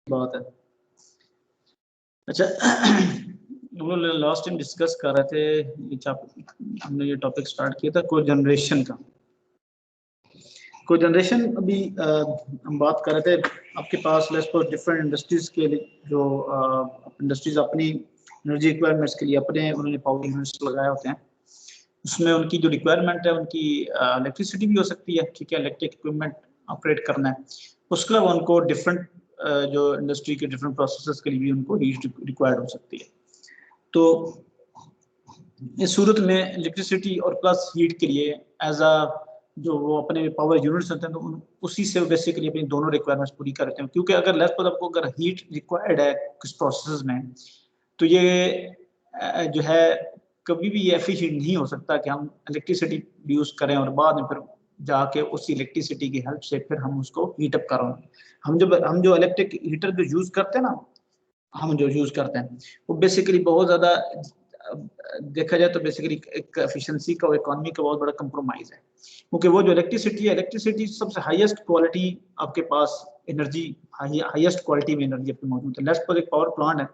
बात है। अच्छा हम लोग लास्ट टाइम डिस्कस कर रहे थे, हमने ये टॉपिक स्टार्ट किया था कोजनरेशन का। कोजनरेशन अभी हम बात कर रहे थे, आपके पास डिफरेंट इंडस्ट्रीज के लिए जो इंडस्ट्रीज अपनी एनर्जी रिक्वायरमेंट्स के लिए अपने उन्होंने पावर यूनिट्स लगाए होते हैं, उसमें उनकी जो रिक्वायरमेंट है उनकी इलेक्ट्रिसिटी भी हो सकती है, ठीक है, इलेक्ट्रिक इक्विपमेंट ऑपरेट करना है। उसके अलावा उनको डिफरेंट जो इंडस्ट्री के डिफरेंट प्रोसेसेस के लिए भी उनको हीट रिक्वायर्ड हो सकती है। तो इस सूरत में इलेक्ट्रिसिटी और प्लस हीट के लिए एज अ जो वो अपने पावर यूनिट्स होते हैं तो उसी से बेसिकली अपनी दोनों रिक्वायरमेंट्स पूरी करते हैं, क्योंकि अगर लेट्स सपोज आपको अगर हीट रिक्वायर्ड है कुछ प्रोसेस में, तो ये जो है कभी भी ये एफिशिएंट नहीं हो सकता कि हम इलेक्ट्रिसिटी यूज करें और बाद में फिर जाके उस इलेक्ट्रिसिटी की हेल्प से फिर हम उसको हीट अप करें। हम जो इलेक्ट्रिक हीटर जो यूज करते हैं ना, हम जो यूज करते हैं वो बेसिकली बहुत ज्यादा देखा जाए तो बेसिकली एक एफिशिएंसी का और इकोनॉमी का बहुत बड़ा कंप्रोमाइज है, क्योंकि वो जो इलेक्ट्रिसिटी सबसे हाईएस्ट क्वालिटी आपके पास एनर्जी, हाईएस्ट क्वालिटी में एनर्जी आपकी मौजूद है। लेट्स सपोज एक पावर प्लांट है,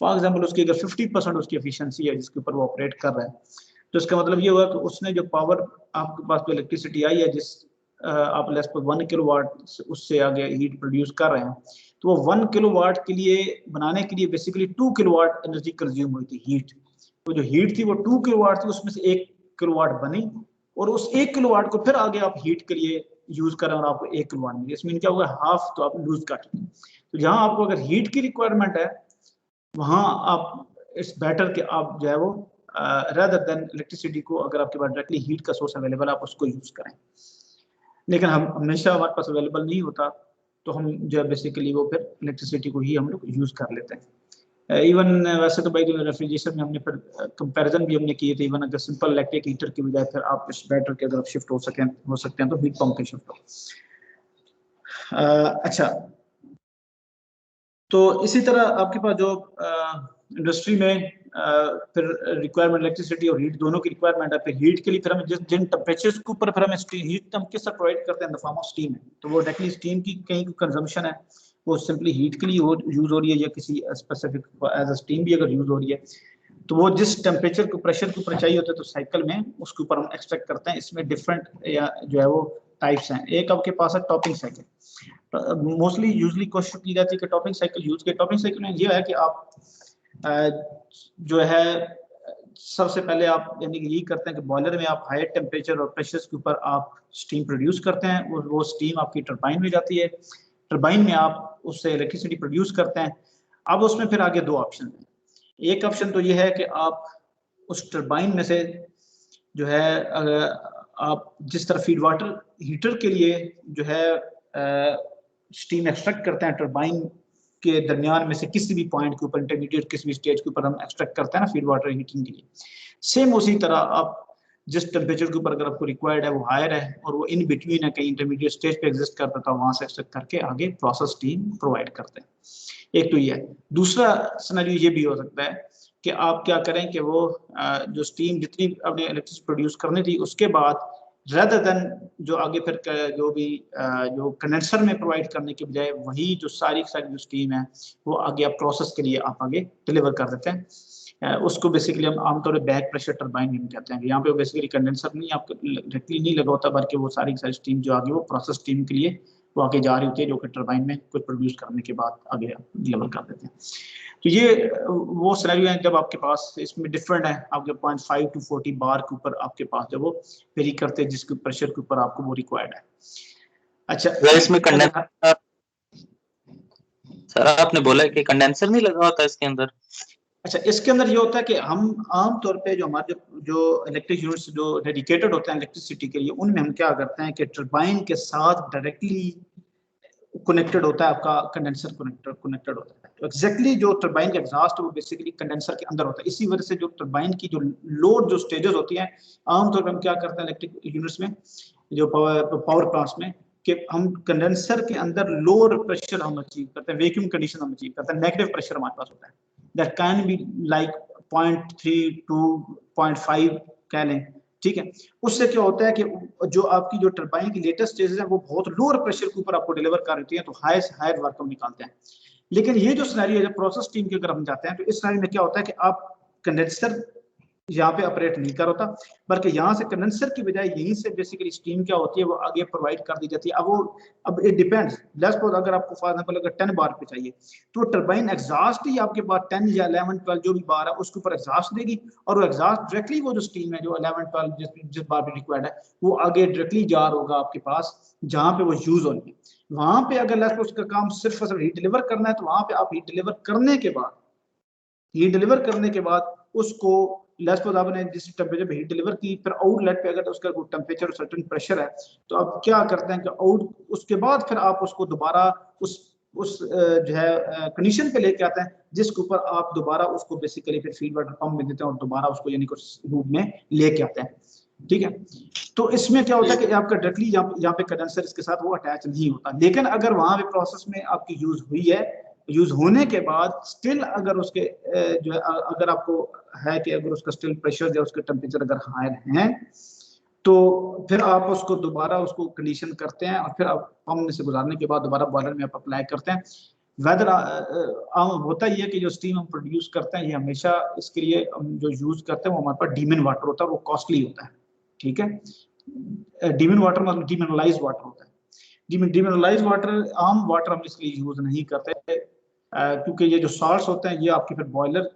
फॉर एग्जांपल उसकी अगर 50% उसकी एफिशिएंसी है जिसके ऊपर वो ऑपरेट कर रहा है, तो इसका मतलब ये हुआ कि उसने जो पावर आपके पास जो इलेक्ट्रिसिटी आई है, जिस आप लेट्स सपोज 1 किलोवाट उससे आगे हीट प्रोड्यूस कर रहे हैं, तो वो 1 किलोवाट के लिए बनाने के लिए बेसिकली 2 किलोवाट एनर्जी कंज्यूम हुई थी हीट। तो जो हीट थी वो 2 किलोवाट थी, उसमें से 1 किलोवाट बनी और उस 1 किलोवाट को फिर आगे आप हीट के लिए यूज करें और आपको 1 किलोवाट मिले, इसमें क्या होगा, हाफ तो आप लूज कर चुके। तो जहां आपको अगर हीट की रिक्वायरमेंट है वहां आप इट्स बेटर कि आप जो है वो रादर देन इलेक्ट्रिसिटी को, अगर आपके पास डायरेक्टली हीट का सोर्स अवेलेबल है आप उसको यूज करें। लेकिन हम हमेशा हमारे पास अवेलेबल नहीं होता तो हम जो है बेसिकली वो फिर इलेक्ट्रिसिटी को ही हम लोग यूज कर लेते हैं। इवन वैसे तो भाई जो रेफ्रिजरेशन में हमने फिर कंपैरिजन भी हमने किए थे, इवन अगर सिंपल इलेक्ट्रिक हीटर की बजाय फिर आप इस बैटर के अगर आप शिफ्ट हो सकते हैं तो हीट पंप पे शिफ्ट हो। अच्छा, तो इसी तरह आपके पास जो इंडस्ट्री में फिर रिक्वायरमेंट इलेक्ट्रिसिटी और हीट दोनों की रिक्वायरमेंट है। फिर हीट के लिए फिर हम जिन टेम्परेचर्स के ऊपर फिर हमें हीट हम किस तरह प्रोवाइड करते हैं, द फॉर्म ऑफ स्टीम है। तो वो डायरेक्टली स्टीम की कहीं कंजम्पशन है, वो सिंपली हीट के लिए यूज हो रही है, या किसी स्पेसिफिक एज अ स्टीम भी अगर यूज हो रही है, तो वो जिस टेम्परेचर को प्रेशर के ऊपर चाहिए होता है तो साइकिल में उसके ऊपर हम एक्सट्रैक्ट करते हैं। इसमें डिफरेंट या जो है वो टाइप्स हैं। एक आपके पास है टॉपिंग साइकिल। मोस्टली यूजली कोशिश की जाती है कि टॉपिंग साइकिल यूज के। टॉपिंग साइकिल में ये है कि आप जो है सबसे पहले आप यानी कि यही करते हैं कि बॉयलर में आप हाई टेम्परेचर और प्रेशर के ऊपर आप स्टीम प्रोड्यूस करते हैं और वो स्टीम आपकी टरबाइन में जाती है। टरबाइन में आप उससे इलेक्ट्रिसिटी प्रोड्यूस करते हैं। अब उसमें फिर आगे दो ऑप्शन हैं। एक ऑप्शन तो ये है कि आप उस टरबाइन में से जो है आप जिस तरह फीड वाटर हीटर के लिए जो है स्टीम एक्सट्रैक्ट करते हैं टरबाइन के दरमियान में से किसी भी पॉइंट के ऊपर, इंटरमीडिएट किसी भी स्टेज के ऊपर हम एक्सट्रैक्ट करते हैं ना फीड वाटर हीटिंग के लिए, सेम उसी तरह आप जिस टेम्परेचर के ऊपर अगर आपको रिक्वायर्ड है वो हायर है और वो इन बिटवीन है, कहीं इंटरमीडिएट स्टेज पे एग्जिस्ट करता था, वहां से एक्सट्रैक्ट करके आगे प्रोसेस स्टीम प्रोवाइड करते हैं। एक तो ये है। दूसरा सिनेरियो ये भी हो सकता है कि आप क्या करें कि वो जो स्टीम जितनी आपने इलेक्ट्रिसिटी प्रोड्यूस करनी थी उसके बाद रेदर देन जो आगे फिर जो भी जो कंडेंसर में प्रोवाइड करने के बजाय वही जो सारी जो स्टीम है वो आगे आप प्रोसेस के लिए आप आगे डिलीवर कर देते हैं। उसको बेसिकली हम आमतौर पर बैक प्रेशर टरबाइन भी कहते हैं। यहाँ पे बेसिकली कंडेंसर नहीं आपको डायरेक्टली नहीं लगा होता, बल्कि वो सारी स्टीम जो आगे वो प्रोसेस स्टीम के लिए वो आगे जा रही होती है, जो कि टरबाइन में कुछ प्रोड्यूस करने के बाद आगे डिलीवर कर देते हैं। तो ये वो सिनेरियो है जब आपके पास इसमें डिफरेंट है, आपके 0.5 to 40 बार के ऊपर आपके पास जब वो वेरी करते हैं जिसके प्रेशर के ऊपर आपको वो रिक्वायर्ड है। अच्छा, इसमें कंडेंसर सर आपने बोला कि कंडेंसर नहीं लगा होता इसके अंदर। अच्छा, इसके अंदर ये होता है कि हम आमतौर पे जो हमारे जो इलेक्ट्रिक यूनिट्स जो डेडिकेटेड होते हैं इलेक्ट्रिसिटी के लिए, उनमें हम क्या करते हैं कि टरबाइन के साथ डायरेक्टली कनेक्टेड होता है आपका कंडेंसर कनेक्टेड होता है। तो एक्जैक्टली जो टरबाइन का एग्जॉस्ट है वो बेसिकली कंडेंसर के अंदर होता है। इसी वजह से जो टरबाइन की जो लोड जो स्टेजेस होती हैं, आमतौर पर हम क्या करते हैं इलेक्ट्रिक यूनिट्स में, जो पावर प्लांट्स में, कि हम कंडेंसर के अंदर लोअर प्रेशर हम अचीव करते हैं, वैक्यूम कंडीशन हम अचीव करते हैं, नेगेटिव प्रेशर हमारे पास होता है, that can be like 0.3 to 0.5 कह लें, ठीक है। उससे क्या होता है कि जो आपकी जो टरबाइन की लेटेस्ट स्टेजेस हैं वो बहुत लोअर प्रेशर के ऊपर आपको डिलीवर कर देती हैं, तो हायर वर्क हम निकालते हैं। लेकिन ये जो सिनेरियो है, जब प्रोसेस स्टीम की अगर हम जाते हैं तो इस सिनेरियो में क्या होता है कि आप कंडेंसर यहाँ पे ऑपरेट नहीं कर होता, बल्कि यहाँ से कंडेंसर की बजाय यहीं से बेसिकली स्टीम क्या होती है वो आगे प्रोवाइड कर दी जाती है। अब इट डिपेंड्स, लेट्स सपोज अगर आपको फॉर एग्जांपल अगर 10 बार पे चाहिए तो टरबाइन एग्जॉस्ट ही आपके पास 10 या 11 12 जो भी बार है उसके ऊपर एग्जॉस्ट देगी, और वो एग्जॉस्ट डायरेक्टली वो जो स्टीम है जो 11 12 जिस बार पे रिक्वायर्ड है वो आगे डायरेक्टली जार होगा आपके पास जहां पे वो यूज होनी है। वहां पे अगर लेट्स सपोज उसका काम सिर्फ हीट डिलीवर करना है तो वहां पे आप हीट डिलीवर करने के बाद उसको लेट्स सपोज आपने जिस टेम्परेचर पे हीट डिलीवर की, फिर आउटलेट पे अगर उसका टेम्परेचर और सर्टेन प्रेशर है तो आप क्या करते हैं कि उसके बाद फिर आप उसको दोबारा उस जो है कंडीशन पे लेके आते हैं जिसके ऊपर आप दोबारा उसको बेसिकली फिर फीड वाटर पंप में देते हैं और दोबारा उसको यानी कुछ रूप में लेके आते हैं। ठीक है, तो इसमें क्या होता है कि आपका डायरेक्टली यहाँ पे कंडेंसर इसके साथ वो अटैच नहीं होता, लेकिन अगर वहां पे प्रोसेस में आपकी यूज हुई है, यूज होने के बाद स्टिल अगर उसके जो है अगर आपको है कि अगर उसका स्टिल प्रेशर या उसका टेम्परेचर अगर हाई है तो फिर आप उसको दोबारा उसको कंडीशन करते हैं और फिर आप पंप में से गुजारने के बाद दोबारा बॉयलर में आप अप्लाई करते हैं। वेदर होता ही है कि जो स्टीम हम प्रोड्यूस करते हैं ये हमेशा इसके लिए हम जो यूज करते हैं वो हमारे पास डीमिन वाटर होता है, वो कॉस्टली होता है। ठीक है, डीमिन वाटर मतलब डीमिनरलाइज वाटर होता है। डीमिनरलाइज वाटर आम वाटर हम इसलिए यूज नहीं करते क्योंकि ये जो सॉल्ट्स होते हैं ये आपकी फिर बॉयलर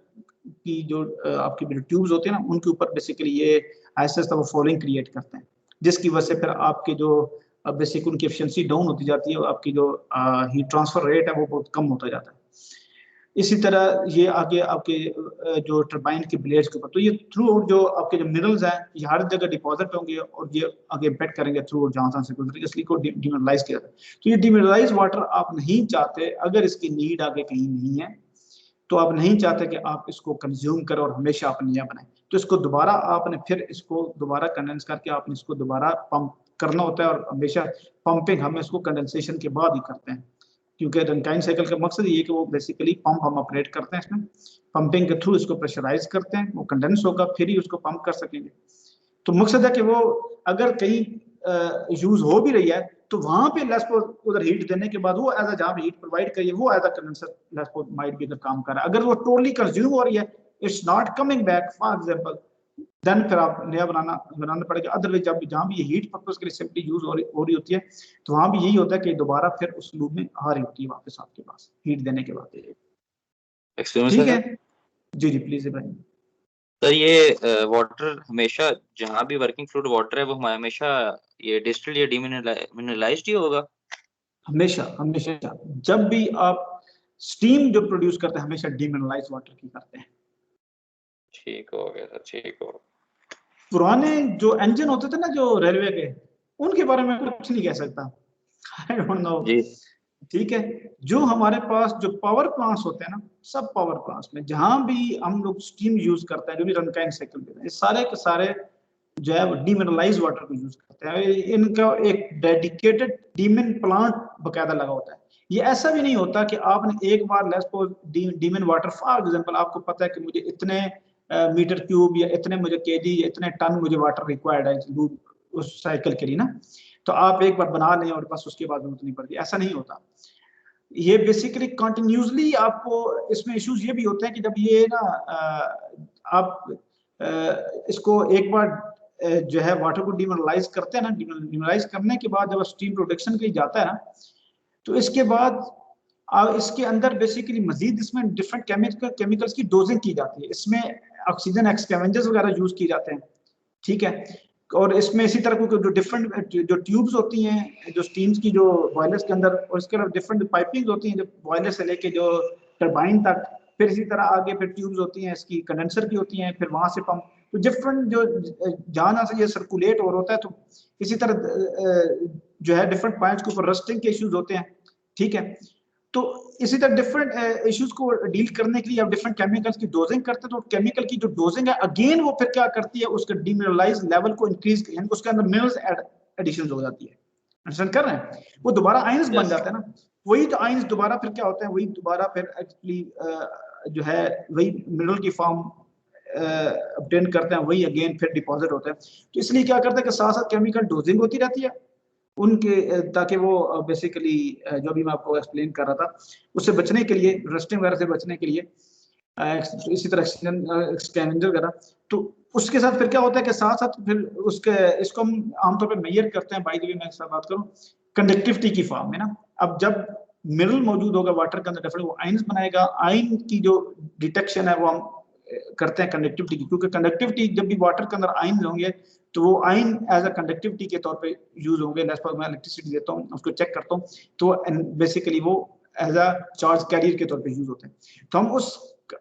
की जो आपकी ट्यूब्स होते हैं ना उनके ऊपर बेसिकली ये ऐसे वो फॉलिंग क्रिएट करते हैं, जिसकी वजह से फिर आपके जो बेसिक उनकी एफिशिएंसी डाउन होती जाती है, आपकी जो हीट ट्रांसफर रेट है वो बहुत कम होता जाता है। इसी तरह ये आगे आपके जो टरबाइन के ब्लेड्स के ऊपर, तो ये थ्रू आउट जो आपके जो मिनरल्स हैं ये हर जगह डिपॉजिट होंगे और ये आगे इम्पैक्ट करेंगे थ्रू आउट जहां से गुजरेंगे, इसलिए को डिमिनरलाइज किया जाता है। तो ये डिमिनरलाइज वाटर आप नहीं चाहते, अगर इसकी नीड आगे कहीं नहीं है तो आप नहीं चाहते कि आप इसको कंज्यूम करें और हमेशा आप नया बनाएं, तो इसको दोबारा आपने फिर इसको दोबारा कंडेंस करके आपने इसको दोबारा पंप करना होता है, और हमेशा पंपिंग हम इसको कंडेंसेशन के बाद ही करते हैं क्योंकि रनटाइम साइकिल का मकसद ये है कि वो बेसिकली पंप हम ऑपरेट करते हैं, इसमें पंपिंग के थ्रू इसको प्रेशराइज करते हैं, वो कंडेंस होगा फिर ही उसको पंप कर सकेंगे। तो मकसद है कि वो अगर कहीं यूज हो भी रही है तो वहां पे उधर हीट देने के बाद वो एज अ जहां हीट प्रोवाइड करिए वो एज अ कंडेंसर माइट भी काम कर रहा है। अगर वो टोटली कंज्यूम हो रही है, it's not coming back for example, then फिर आप नया बनाना पड़ेगा। अदरवाइज जब जहां भी ये हीट पर्पस के लिए सिंपली यूज हो रही होती है तो वहां भी यही होता है कि दोबारा फिर उस लूप में आ रही होती है वापस आपके पास हीट देने के बाद। ठीक है, जी जी प्लीज इब्राहिम। तो ये वाटर हमेशा जहाँ भी वर्किंग फ्लूइड वाटर है वो हमेशा ये डिस्टिल्ड या डीमिनरलाइज्ड ही होगा? हमेशा हमेशा जब भी आप स्टीम जो प्रोड्यूस करते हैं हमेशा डीमिनरलाइज वाटर की करते हैं। ठीक हो गया सर, ठीक हो। पुराने जो इंजन होते थे ना जो रेलवे के, उनके बारे में कुछ नहीं कह सकता, आई डोंट नो। ठीक है, जो हमारे पास जो पावर प्लांट्स होते हैं ना, सब पावर प्लांट्स में जहां भी हम लोग स्टीम यूज करते हैं जो भी रनटाइम साइकिल में है, सारे के सारे जो है वो डीमिनरलाइज वाटर को यूज करते हैं। इनका एक डेडिकेटेड डीमिन प्लांट बकायदा लगा होता है। ये ऐसा भी नहीं होता कि आपने एक बार let's suppose demin water for example आपको पता है कि मुझे इतने मीटर क्यूब या इतने मुझे केजी या इतने टन मुझे वाटर रिक्वायर्ड है उस साइकिल के लिए ना, तो आप एक बार बना लें और बस उसके बाद जरूरत नहीं पड़ती, ऐसा नहीं होता। ये बेसिकली कंटिन्यूसली आपको इसमें इश्यूज ये भी होते हैं कि जब ये ना आप इसको एक बार जो है वाटर को डिमिनरलाइज करते हैं ना, डिमिनरलाइज करने के बाद जब स्टीम प्रोडक्शन के लिए जाता है ना, तो इसके बाद इसके अंदर बेसिकली मजीद इसमें डिफरेंट केमिकल्स की डोजिंग की जाती है। इसमें ऑक्सीजन एक्सकैवेंजर्स वगैरह यूज की जाते हैं। ठीक है, और इसमें इसी तरह को जो डिफरेंट जो ट्यूब्स होती हैं जो स्टीम्स की जो बॉयलर्स के अंदर, और इसके अलावा डिफरेंट पाइपिंग होती हैं जो बॉयलर से लेके जो टरबाइन तक, फिर इसी तरह आगे फिर ट्यूब्स होती हैं इसकी कंडेंसर की होती हैं, फिर वहां से पंप, तो डिफरेंट जो जहां से ये सर्कुलेट हो होता है, तो इसी तरह जो है डिफरेंट पॉइंट्स के ऊपर रस्टिंग के इश्यूज होते हैं। ठीक है, तो इसी तरह डिफरेंट इश्यूज को डील करने के लिए आप डिफरेंट केमिकल्स की डोजिंग करते हैं, तो केमिकल की जो डोजिंग है अगेन वो फिर क्या करती है उसका डीमिनरलाइज लेवल को इंक्रीज, यानी उसके अंदर मिनरल्स एडिशन हो जाती है। अंडरस्टैंड कर रहे हैं, वो दोबारा आयंस बन जाते हैं ना, वही तो आयंस दोबारा फिर क्या होते हैं, वही दोबारा फिर एक्चुअली जो है वही मिनरल की फॉर्म ऑब्टेन करते हैं, वही अगेन फिर डिपॉजिट होते हैं। तो इसलिए क्या करते हैं कि साथ साथ केमिकल डोजिंग होती रहती है उनके ताकि वो बेसिकली जो भी मैं आपको एक्सप्लेन कर रहा था उससे बचने के लिए, रस्टिंग वगैरह से बचने के लिए, इसी तरह स्कैवेंजर वगैरह। तो उसके साथ फिर क्या होता है कि साथ साथ फिर उसके इसको हम आमतौर पर मेजर करते हैं, बाय द वे मैं इससे बात करूं कंडक्टिविटी की फॉर्म में ना। अब जब मिनरल मौजूद होगा वाटर के अंदर, डेफिनेटली वो आयंस बनाएगा। आयन की जो डिटेक्शन है वो हम करते हैं कंडक्टिविटी की, क्योंकि कंडक्टिविटी जब भी वाटर के अंदर आयन होंगे तो वो आयन एज अ कंडक्टिविटी के तौर पे यूज होंगे। लेट्स सपोज मैं इलेक्ट्रिसिटी देता हूँ, उसको चेक करता हूँ, तो बेसिकली वो एज अ चार्ज कैरियर के तौर पे यूज होते हैं। तो हम उस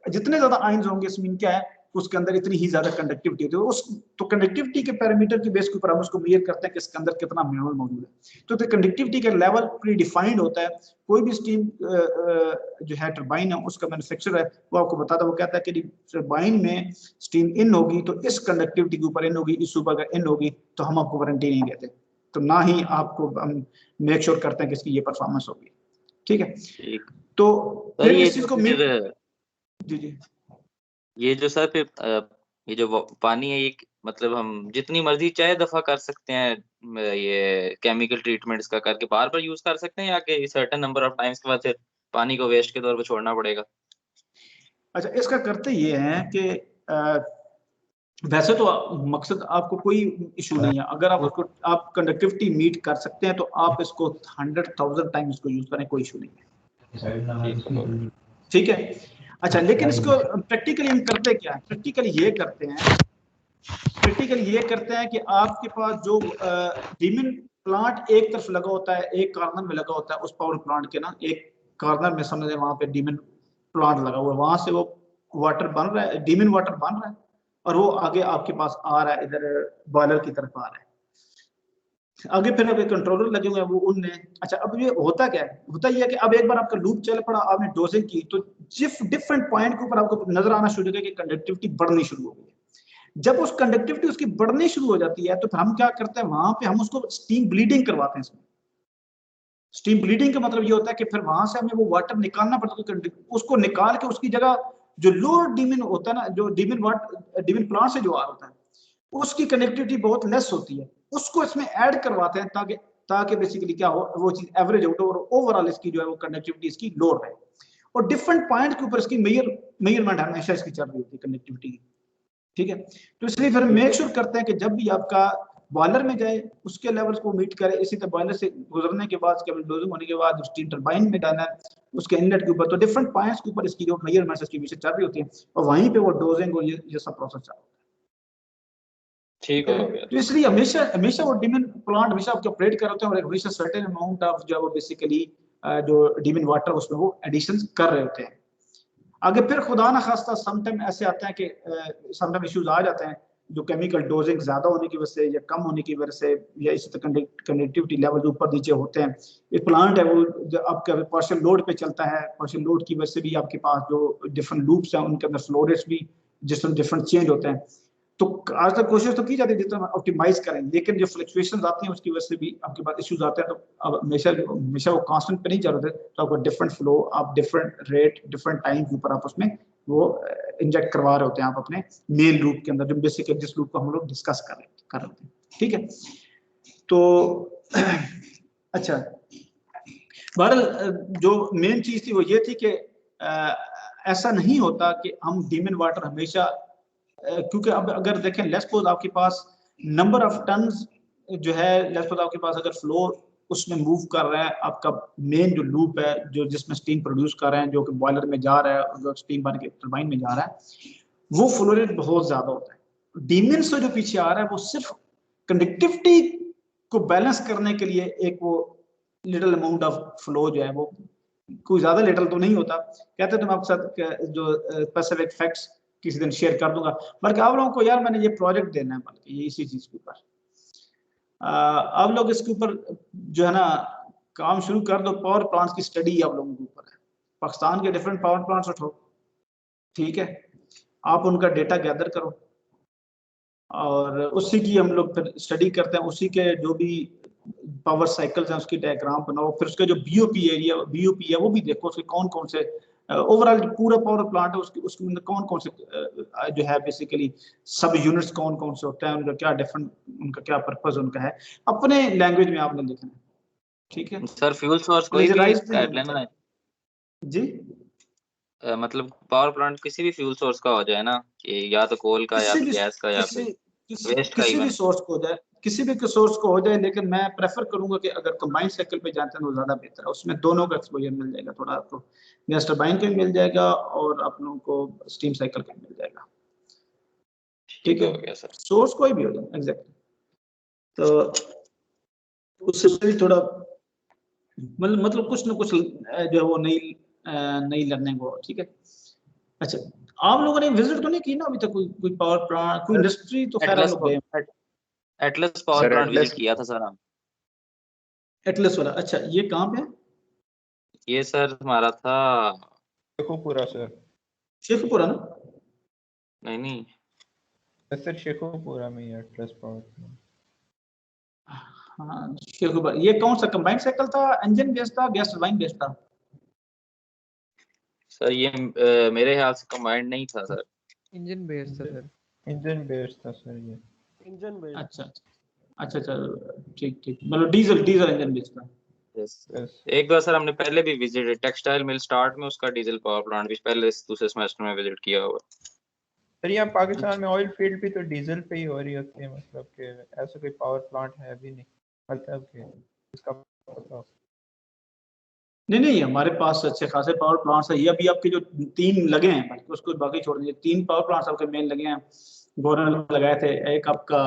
जितने ज्यादा आयंस होंगे इसमें क्या है, उसके अंदर इतनी ही ज्यादा कंडक्टिविटी होती है। उस तो कंडक्टिविटी के पैरामीटर के बेस के ऊपर हम उसको मेजर करते हैं कि इसके अंदर कितना मिनरल मौजूद है। तो कंडक्टिविटी का लेवल प्री डिफाइंड होता है। कोई भी स्टीम जो है टरबाइन है उसका मैन्युफैक्चरर है वो आपको बताता है, वो कहता है कि टरबाइन में स्टीम इन होगी तो इस कंडक्टिविटी के ऊपर इन होगी, इस ऊपर अगर इन होगी तो हम आपको वारंटी नहीं देते, तो ना ही आपको हम मेक श्योर करते हैं कि इसकी ये परफॉर्मेंस होगी। ठीक है, तो सर फिर ये इस चीज जो को फिर जी जी ये जो सर फिर ये जो पानी है ये मतलब हम जितनी मर्जी चाहे दफा कर सकते हैं ये केमिकल ट्रीटमेंट्स का करके बार बार यूज कर सकते हैं, या कि सर्टेन नंबर ऑफ टाइम्स के बाद फिर पानी को वेस्ट के तौर पे छोड़ना पड़ेगा? अच्छा, इसका करते ये हैं कि वैसे तो मकसद आपको कोई इशू नहीं है, अगर आप कंडक्टिविटी मीट कर सकते हैं तो आप इसको 100,000 टाइम्स इसको यूज करें, कोई इशू नहीं है। ठीक है, अच्छा, लेकिन इसको प्रैक्टिकली हम करते क्या है, प्रैक्टिकली ये करते हैं कि आपके पास जो डीमिन प्लांट एक तरफ लगा होता है, एक कॉर्नर में लगा होता है, उस पावर प्लांट के ना एक कॉर्नर में समझे वहां पे डीमिन प्लांट लगा हुआ है, वहां से वो वाटर बन रहा है, डीमिन वाटर बन रहा है और वो आगे आपके पास आ रहा है, इधर बॉयलर की तरफ आ रहा है। आगे फिर अभी कंट्रोलर लगे हुए हैं वो उनने। अच्छा, अब ये होता क्या है, होता ये है कि अब एक बार आपका लूप चल पड़ा, आपने डोजिंग की तो डिफरेंट पॉइंट के ऊपर आपको नजर आना शुरू हो गया कि कंडक्टिविटी बढ़नी शुरू हो गई है। जब उस कंडक्टिविटी उसकी बढ़नी शुरू हो जाती है तो फिर हम क्या करते हैं, वहां पे हम उसको स्टीम ब्लीडिंग करवाते हैं। इसमें स्टीम ब्लीडिंग का मतलब ये होता है कि फिर वहां से हमें वो वाटर निकालना पड़ता है, उसको निकाल के उसकी जगह जो लोअर डीमिन होता है ना, जो डीमिन प्लांट से जो आ होता है उसकी कनेक्टिविटी बहुत लेस होती है, उसको इसमें ऐड करवाते हैं ताकि ताकि बेसिकली क्या हो, वो चीज एवरेज आउट और ओवरऑल इसकी जो है वो कनेक्टिविटी इसकी लो रहे। और डिफरेंट पॉइंट के ऊपर इसकी मेजरमेंट हमेशा इसकी चल रही होती है कनेक्टिविटी की। ठीक है, तो इसलिए फिर मेक श्योर करते हैं कि जब भी आपका बॉयलर में जाए उसके लेवल्स को मीट करे। इसी तरह बॉयलर से गुजरने के बाद डोजिंग होने के बाद स्टीम टरबाइन में डालना है उसके इनलेट के ऊपर, तो डिफरेंट पॉइंट्स के ऊपर इसकी जो मेजरमेंट्स इसकी हमेशा चल रही होती है और वहीं पे वो डोजिंग और ये सब प्रोसेस चल रहा है। ठीक हो गया। तो इसलिए हमेशा हमेशा वो डीमिन प्लांट हमेशा आपके ऑपरेट कर रहे होते हैं और हमेशा सर्टेन अमाउंट ऑफ जो वो बेसिकली जो डीमिन वाटर उसमें वो एडिशन कर रहे होते हैं। आगे फिर खुदा ना खास्ता समटाइम ऐसे आता है कि समटाइम इश्यूज आ जाते हैं जो केमिकल डोजिंग ज्यादा होने की वजह से या कम होने की वजह से या इसी तरह कंडक्टिविटी लेवल ऊपर नीचे होते हैं। ये प्लांट है वो जो आपका पार्शियल लोड पे चलता है, पार्शियल लोड की वजह से भी आपके पास जो डिफरेंट लूप्स हैं उनके अंदर फ्लो रेट्स भी जिस डिफरेंट चेंज होते हैं। तो आज तक कोशिश तो की जाती है जितना ऑप्टिमाइज करें, लेकिन जो फ्लक्चुएशंस आती हैं उसकी वजह से भी आपके पास इश्यूज आते हैं। तो अब हमेशा वो कांस्टेंट पे नहीं चल रहे, तो आपको डिफरेंट फ्लो, आप डिफरेंट रेट डिफरेंट टाइम के ऊपर आप उसमें वो इंजेक्ट करवा रहे होते हैं आप अपने मेन लूप के अंदर, जो बेसिक जिस लूप को हम लोग डिस्कस कर रहे होते हैं। ठीक है, तो अच्छा, बहरहाल जो मेन चीज थी वो ये थी कि ऐसा नहीं होता कि हम डीमिन वाटर हमेशा क्योंकि अब अगर देखें लेट्स सपोज आपके पास नंबर ऑफ टन्स जो है, लेट्स सपोज आपके पास अगर फ्लो उसमें मूव कर रहा है, आपका मेन जो लूप है जो जिसमें स्टीम प्रोड्यूस कर रहे हैं जो कि बॉयलर में जा रहा है और जो स्टीम बन के टरबाइन में जा रहा है, वो फ्लो रेट बहुत ज्यादा होता है। डीमिन से जो पीछे आ रहा है वो सिर्फ कंडक्टिविटी को बैलेंस करने के लिए एक वो लिटिल अमाउंट ऑफ फ्लो जो है वो कोई ज्यादा लिटिल तो नहीं होता। कहते तो मैं आपके साथ जो स्पेसिफिक फैक्ट्स किसी दिन शेयर कर दूंगा, बल्कि आप लोगों को यार मैंने ये प्रोजेक्ट देना है, बल्कि ये इसी चीज के ऊपर आप लोग इसके ऊपर जो है ना काम शुरू कर दो। पावर प्लांट्स की स्टडी आप लोगों के ऊपर है, पाकिस्तान के डिफरेंट पावर प्लांट्स उठो, ठीक है, आप उनका डेटा गैदर करो और उसी की हम लोग फिर स्टडी करते हैं, उसी के जो भी पावर साइकिल्स हैं उसकी डायग्राम बनाओ, फिर उसके जो बीओपी एरिया बीओपी है वो भी देखो उसके कौन कौन से ओवरऑल पूरा पावर प्लांट है उसके अंदर कौन कौन से जो है बेसिकली सब यूनिट्स कौन कौन से होते हैं, उनका क्या डिफरेंट, उनका क्या पर्पस उनका है, अपने लैंग्वेज में आपने लिखना है, ठीक है सर फ्यूल सोर्स कोई भी प्लेजराइज नहीं काट होना लेना है। जी। मतलब पावर प्लांट किसी भी फ्यूल सोर्स का हो जाए ना, कि या तो कोल का या किसी फिर भी गैस का या किसी फिर किसी वेस्ट का किसी भी इवन। सोर्स को हो जाए, किसी भी सोर्स को हो जाए, लेकिन मैं प्रेफर करूंगा कि अगर कंबाइंड साइकिल पे जाते हैं तो ज्यादा बेहतर है, उसमें दोनों का एक्सपोजर मिल जाएगा, थोड़ा आपको गैस टरबाइन का भी मिल जाएगा और अपनों को स्टीम साइकिल का भी मिल जाएगा, ठीक ठीक है हो गया सर। सोर्स कोई भी हो जाए एग्जैक्टली। तो उससे भी थोड़ा मतलब कुछ ना कुछ जो है वो नई लर्निंग हो, ठीक है। अच्छा, आप लोगों ने विजिट तो नहीं की ना अभी तक कोई पावर प्लांट, कोई सर इंडस्ट्री, तो खैर आप एटलस लोग गए Atlas power sir plant Atlas visit किया था सर हम। एटलस वाला, अच्छा ये कहाँ पे है? ये सर हमारा था, शेखुपुरा सर। शेखपुरा ना? नहीं नहीं, सर शेखुपुरा में ही एटलस पावर प्लांट। हाँ शेखपुरा। ये कौन सा कंबाइंड साइकिल था, इंजन बेस्ड था, गैस टरबाइन बेस्ड था? सर ये मेरे ख्याल से कंबाइंड नहीं था सर। इंजन बेस्ड था सर। इंजन बेस्ड था सर ये। Engine based. अच्छा अच्छा अच्छा, ठीक ठीक, मतलब डीजल इंजन बेस्ड था। यस यस एक बार सर हमने पहले भी विजिट टेक्सटाइल मिल स्टार्ट में उसका डीजल पावर प्लांट भी पहले दूसरे सेमेस्टर में विजिट किया हुआ। सर यहाँ पाकिस्तान में ऑयल फील्ड भी तो डीजल पे ही हो रही होती है, मतलब कि ऐसा कोई पावर प्लांट है भी नहीं, मतलब कि इसका पता हो। नहीं हमारे पास अच्छे खासे पावर प्लांट्स है, ये अभी आपके जो 3 लगे हैं, बल्कि उसको बाकी छोड़ दीजिए, 3 पावर प्लांट्स आपके मेन लगे हैं, गवर्नर में लगाए थे, एक आपका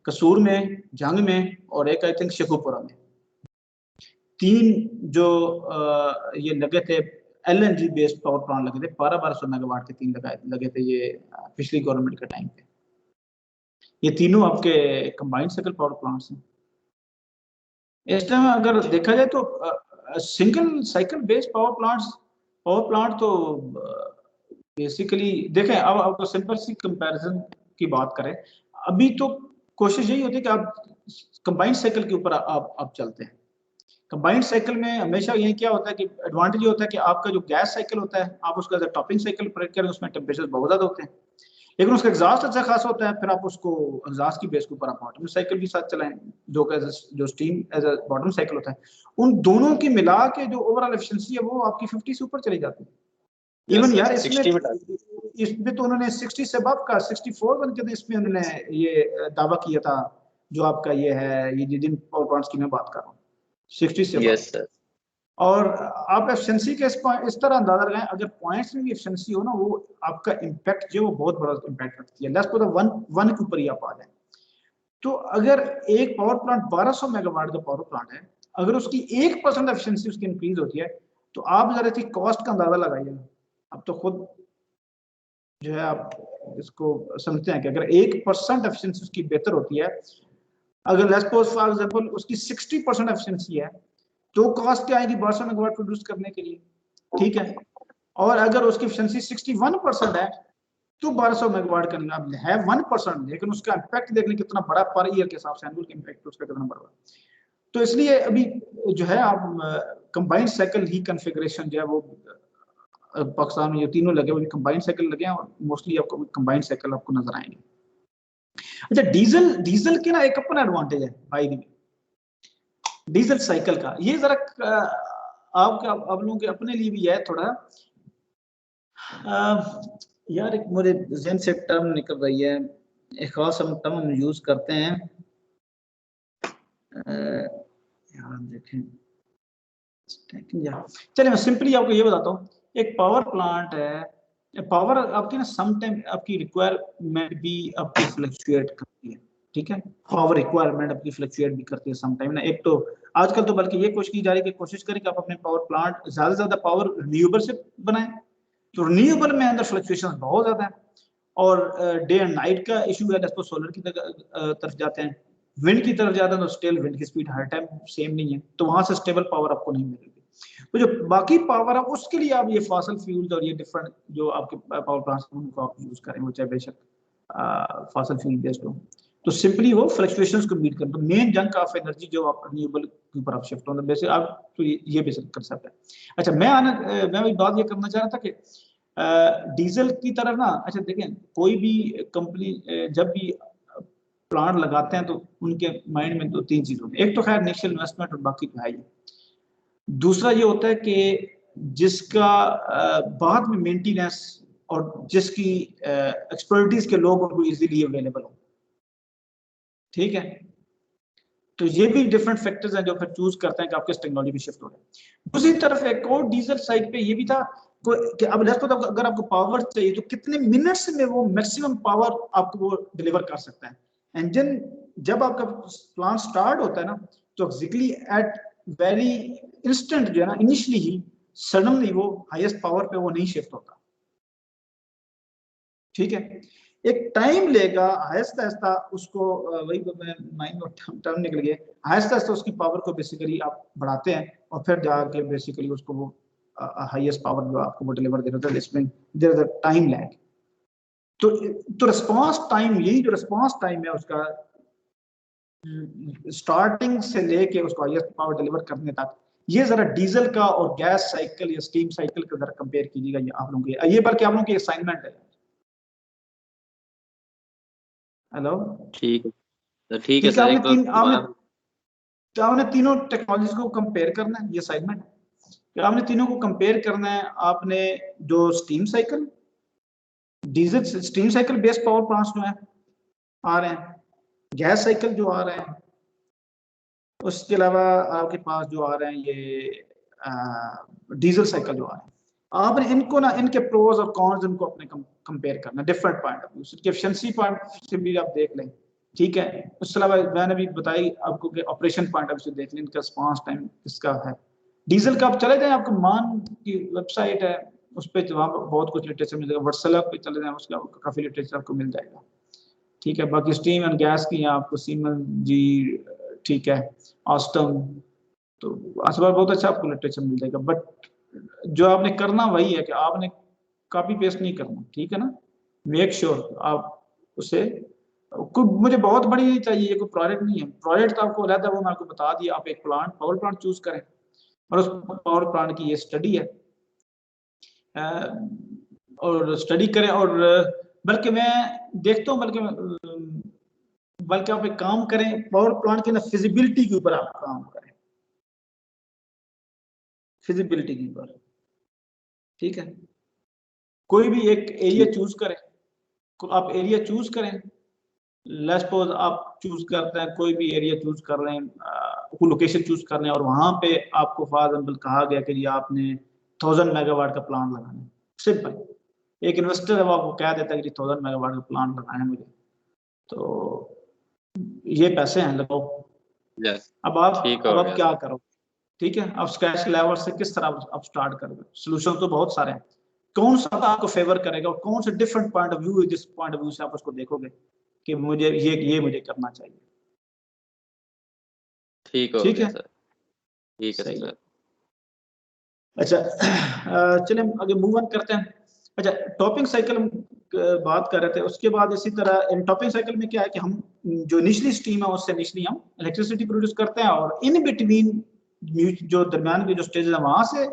कसूर में, जंग में, और एक आई थिंक शेखुपुरा में। 3 जो ये लगे थे एलएनजी बेस्ड पावर प्लांट लगे थे, 1200 मेगावाट के 3 लगे थे ये पिछली गवर्नमेंट के टाइम पे। ये तीनों आपके कंबाइंड साइकिल पावर प्लांट्स हैं। इस टाइम अगर देखा जाए तो single cycle based power plant तो बेसिकली देखें, अब आपको सिंपल सी कंपैरिजन की बात करें, अभी तो कोशिश यही होती है कि आप कंबाइंड साइकिल के ऊपर आप चलते हैं। कंबाइंड साइकिल में हमेशा ये क्या होता है कि एडवांटेज ये होता है कि आपका जो गैस साइकिल होता है, आप उसका टॉपिंग साइकिल ऑपरेट करें, उसमें टेम्परेचर बहुत ज्यादा होते हैं, लेकिन उसका एग्जॉस्ट अच्छा खासा होता है, फिर आप उसको एग्जॉस्ट की बेस के ऊपर आप बॉटम साइकिल भी साथ चलाएं, जो steam as a bottom cycle होता है, उन दोनों की मिला के जो ओवरऑल एफिशिएंसी है वो आपकी 50 से ऊपर चली जाती है। इवन यार इसमें तो उन्होंने 60 से अबव का 64 बन के, इसमें उन्होंने ये दावा किया था, जो आपका ये है, ये जिन पावर प्लांट्स की मैं बात कर रहा हूँ 60 से यस सर। और आप एफिशिएंसी के इस तरह अंदाजा लगाएं, अगर पॉइंट्स में भी एफिशिएंसी हो ना, वो आपका इम्पैक्ट जो वो बहुत बड़ा इम्पैक्ट रखती है। लेट्स सपोज वन के ऊपर ही आप आ जाए, तो अगर एक पावर प्लांट 1200 मेगावाट का पावर प्लांट है, अगर उसकी 1% एफिशिएंसी उसकी इंक्रीज होती है, तो आप जरा इसकी कॉस्ट का अंदाजा लगाइए। अब तो खुद जो है आप इसको समझते हैं कि अगर 1% एफिशिएंसी उसकी बेहतर होती है, अगर लेट्स सपोज फॉर एग्जांपल उसकी 60% एफिशिएंसी है, तो कॉस्ट क्या आएगी 1200 मेगावाट प्रोड्यूस करने के लिए, ठीक है। और अगर उसकी एफिशिएंसी 61% है, तो 1200 मेगावाट का अब है 1%, लेकिन उसका इम्पैक्ट देखने कितना बड़ा पर ईयर के हिसाब से एनुअल इम्पैक्ट उसका कितना बड़ा। तो इसलिए अभी जो है आप कंबाइंड साइकिल ही कॉन्फ़िगरेशन जो है वो पाकिस्तान में ये तीनों लगे हुए कंबाइंड साइकिल लगे हैं, और मोस्टली आपको कंबाइंड साइकिल आपको नजर आएंगे। अच्छा, डीजल के ना एक अपना एडवांटेज है भाई, डीजल साइकिल का ये जरा आप लोगों के अपने लिए भी है थोड़ा, यार एक मेरे ज़हन से टर्म निकल रही है, एक खास हम टर्म यूज करते हैं, यार देखें, चलिए मैं सिंपली आपको ये बताता हूँ, एक पावर प्लांट है, पावर आपकी ना सम टाइम आपकी रिक्वायरमेंट भी आपकी फ्लक्चुएट करती है, ठीक है, पावर रिक्वायरमेंट आपकी फ्लक्चुएट भी करती है सम टाइम ना। एक तो आजकल तो बल्कि ये कोशिश की जा रही है कि कोशिश करें कि आप अपने पावर प्लांट ज्यादा से ज्यादा पावर रिन्यूएबल से बनाएं, तो रिन्यूएबल में अंदर फ्लक्चुएशन बहुत ज्यादा है, और डे एंड नाइट का इशू है, जैसे सोलर की तरफ जाते हैं, विंड की तरफ जाते हैं तो स्टिल विंड की स्पीड हर टाइम सेम नहीं है, तो वहां से स्टेबल पावर आपको नहीं मिलेगी। तो जो बाकी पावर है उसके लिए आप ये फॉसिल फ्यूल्स और ये डिफरेंट जो आपके पावर प्लांट्स उनको आप यूज करें, वो चाहे बेशक फॉसिल फ्यूल बेस्ड हो, तो सिंपली वो फ्लक्चुएशंस को मीट करना। तो मेन जंक ऑफ एनर्जी जो आप रिन्यूएबल के ऊपर आप शिफ्ट होना, वैसे आप तो ये बेसिक कंसेप्ट है। अच्छा मैं एक बात ये करना चाह रहा था कि डीजल की तरह ना, अच्छा देखें कोई भी कंपनी जब भी प्लांट लगाते हैं तो उनके माइंड में 2-3 चीज होती है। एक तो खैर इनिशियल इन्वेस्टमेंट और बाकी तो है ही। दूसरा ये होता है कि जिसका बाद में मेंटेनेंस और जिसकी एक्सपर्टीज के लोग उनको इजीली अवेलेबल हो, ठीक है। तो ये भी डिफरेंट फैक्टर्स हैं जो फिर चूज करते हैं कि आप किस टेक्नोलॉजी में शिफ्ट हो रहे हैं। दूसरी तरफ एक और डीजल साइड पे ये भी था कि अब अगर आपको पावर चाहिए तो कितने मिनट्स में वो मैक्सिमम पावर आपको वो डिलीवर कर सकता है। इंजन जब आपका प्लांट स्टार्ट होता है ना, तो एग्जैक्टली एट वेरी इंस्टेंट जो है ना, इनिशियली ही सडनली वो हाईएस्ट पावर पे वो नहीं शिफ्ट होता, ठीक है। एक टाइम लेगा, आहिस्ता आहिस्ता उसको वही तो मैं माइंड में टर्म निकल गया, आहिस्ता आहिस्ता उसकी पावर को बेसिकली आप बढ़ाते हैं और फिर जाके बेसिकली उसको वो हाईएस्ट पावर जो आपको वो डिलीवर दे रहा है। इसमें there is a time lag. तो रिस्पांस टाइम, यही जो रिस्पांस टाइम है उसका स्टार्टिंग से लेके उसको हाईएस्ट पावर डिलीवर करने तक, ये जरा डीजल का और गैस साइकिल या स्टीम साइकिल का जरा कंपेयर कीजिएगा। ये आप लोगों के ये बल्कि आप लोगों की असाइनमेंट है। हेलो, ठीक है, ठीक है सर। आपने तीनों टेक्नोलॉजीज को कंपेयर करना है, ये असाइनमेंट है। आपने तीनों को कंपेयर करना है। आपने जो steam cycle, diesel steam cycle based power plants जो है आ रहे हैं, गैस साइकिल जो आ रहे हैं, उसके अलावा आपके पास जो आ रहे हैं ये डीजल साइकिल जो आ रहे हैं, आपने इनको ना, इनके प्रोज और कॉन्स इनको अपने कंपेयर करना, डिफरेंट पॉइंट ऑफ व्यू से, एफिशिएंसी पॉइंट से भी आप देख लें, ठीक है। उसके अलावा मैंने भी बताई आपको कि ऑपरेशन पॉइंट ऑफ व्यू से देख लें, इनका रिस्पांस टाइम किसका है। डीजल का आप चले जाएं, आपको मान की वेबसाइट है, उस पर वहाँ पर बहुत कुछ लिटरेचर मिलेगा। व्हाट्सएप पे चले जाएं, उसका काफी लिटरेचर आपको मिल जाएगा, ठीक है। बाकी स्टीम एंड गैस की आपको सीमन जी, ठीक है, ऑस्टम, तो आसपास बहुत अच्छा आपको लिटरेचर मिल जाएगा। बट जो आपने करना वही है कि आपने कॉपी पेस्ट नहीं करना, ठीक है ना। मेक श्योर आप उसे, मुझे बहुत बड़ी नहीं चाहिए, ये कोई प्रोजेक्ट नहीं है। प्रोजेक्ट तो आपको रहता है, वो मैं आपको बता दिया। आप एक प्लांट, पावर प्लांट चूज करें और उस पावर प्लांट की ये स्टडी है और स्टडी करें। और बल्कि मैं देखता हूँ, बल्कि आप एक काम करें, पावर प्लांट के ना फिजिबिलिटी के ऊपर आप काम करें, फिजिबिलिटी के ऊपर, ठीक है। कोई भी एक एरिया चूज करें, आप एरिया चूज करें। लेट्स सपोज आप चूज करते हैं, कोई भी एरिया चूज कर रहे हैं, कोई लोकेशन चूज कर रहे हैं और वहां पे आपको फॉर एग्जांपल कहा गया कि जी आपने 1000 मेगावाट का प्लांट लगाना है। सिंपल, एक इन्वेस्टर है वो आपको कह देता है कि 1000 मेगावाट का प्लांट लगाना है मुझे, तो ये पैसे हैं, लगाओ। अब आप क्या करो, ठीक है। आप स्क्रैच लेवल से किस तरह आप स्टार्ट करोगे। सोल्यूशन तो बहुत सारे हैं, कौन सा आपको फेवर करेगा और कौन सा डिफरेंट पॉइंट ऑफ व्यू है, जिस पॉइंट ऑफ व्यू से आप उसको देखोगे कि मुझे ये मुझे करना चाहिए। ठीक है सर, ठीक है सर। अच्छा चलिए आगे मूव ऑन करते हैं। अच्छा, टॉपिंग साइकिल हम बात कर रहे थे, उसके बाद इसी तरह इन टॉपिंग साइकिल में क्या है कि हम जो इनिशियली स्टीम है उससे इनिशियली हम इलेक्ट्रिसिटी प्रोड्यूस करते हैं और इन बिटवीन जो दरमियान के जो स्टेज है वहां से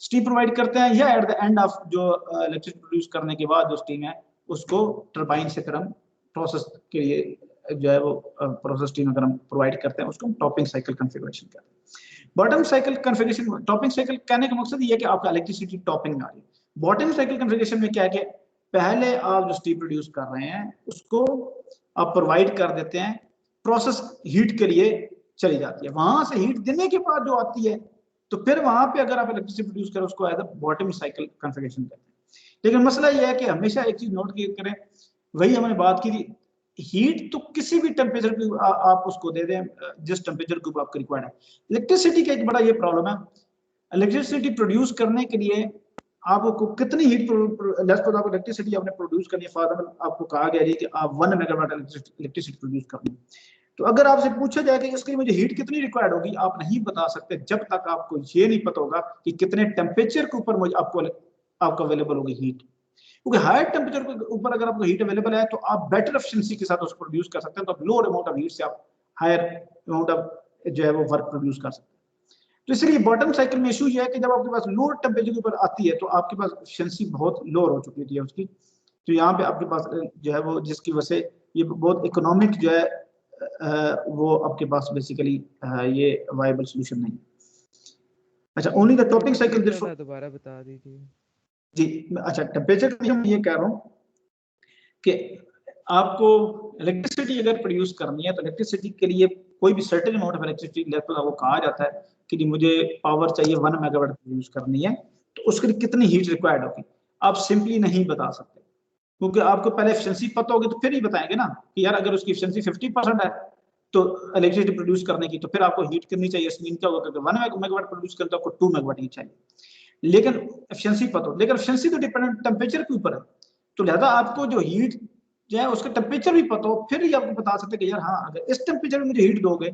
स्टीम प्रोवाइड करते हैं, या एट द एंड ऑफ जो इलेक्ट्रिसिटी प्रोड्यूस करने के बाद जो स्टीम है उसको टरबाइन से फिर हम प्रोसेस के लिए जो है वो प्रोसेस स्टीम अगर हम प्रोवाइड करते हैं उसको हम टॉपिंग साइकिल कॉन्फ़िगरेशन कहते हैं। Bottom cycle configuration, topping cycle कहने का मकसद ये है कि आपका इलेक्ट्रिसिटी टॉपिंग में आ रही है। बॉटम साइकिल कॉन्फ़िगरेशन में क्या है कि पहले आप जो स्टीम प्रोड्यूस कर रहे हैं उसको आप प्रोवाइड कर देते हैं, प्रोसेस हीट के लिए चली जाती है, वहां से हीट देने के बाद जो आती है तो फिर वहां पे अगर आप इलेक्ट्रिसिटी प्रोड्यूस करें उसको as a bottom cycle configuration कहते हैं। लेकिन मसला ये है कि हमेशा एक चीज नोट करें, वही हमने बात की थी, हीट तो किसी भी टेम्परेचर पे आप उसको दे दें, जिस टेम्परेचर के ऊपर आपको रिक्वायर्ड है। इलेक्ट्रिसिटी का एक बड़ा ये प्रॉब्लम है, इलेक्ट्रिसिटी प्रोड्यूस करने के लिए आपको कितनी हीट इलेक्ट्रिसिटी आपने प्रोड्यूस करनी है। फॉर एग्जांपल आपको कहा गया है कि आप 1 मेगावाट इलेक्ट्रिसिटी प्रोड्यूस करनी है, तो अगर आपसे पूछा जाए कि इसके लिए मुझे हीट कितनी रिक्वायर्ड होगी, आप नहीं बता सकते जब तक आपको ये नहीं पता होगा कि कितने टेम्परेचर के ऊपर मुझे आपको अवेलेबल होगी हीट। क्योंकि हायर टेम्परेचर के ऊपर अगर आपको हीट अवेलेबल है तो आप बेटर एफिशिएंसी के साथ उसको प्रोड्यूस कर सकते हैं, तो आप लोअर अमाउंट ऑफ हीट से आप हायर अमाउंट ऑफ जो है वो वर्क प्रोड्यूस कर सकते हैं। तो इसलिए बॉटम साइकिल में इशू ये है कि जब आपके पास लोअर टेम्परेचर के ऊपर आती है तो आपके पास एफिशिएंसी बहुत लोअर हो चुकी है उसकी, तो यहाँ पे आपके पास जो है वो जिसकी वजह से ये बहुत इकोनॉमिक जो है वो आपके पास बेसिकली ये वायबल सोल्यूशन नहीं है। अच्छा, ओनली द टॉपिंग साइकिल दोबारा बता दीजिए जी। अच्छा, टेम्परेचर का मैं ये कह रहा हूँ कि आपको इलेक्ट्रिसिटी अगर प्रोड्यूस करनी है तो इलेक्ट्रिसिटी के लिए कोई भी सर्टेन अमाउंट ऑफ इलेक्ट्रिसिटी वो कहा जाता है कि मुझे पावर चाहिए 1 मेगावाट प्रोड्यूस करनी है, तो उसके लिए कितनी हीट रिक्वायर्ड होगी आप सिंपली नहीं बता सकते, क्योंकि आपको पहले एफिशिएंसी पता होगी तो फिर ही बताएंगे ना कि यार अगर उसकी एफिशिएंसी 50% है तो इलेक्ट्रिसिटी प्रोड्यूस करने की, तो फिर आपको हीट कितनी चाहिए, इसमें क्या होगा कि 1 मेगावाट प्रोड्यूस करने तो आपको 2 मेगावाट हीट चाहिए, लेकिन एफिशिएंसी पता हो, लेकिन एफिशिएंसी तो डिपेंडेंट टेम्परेचर के ऊपर है, तो लिहाजा आपको जो हीट जो है उसका टेम्परेचर भी पता हो, फिर ही आपको बता सकते कि यार हाँ अगर इस टेम्परेचर में मुझे हीट दोगे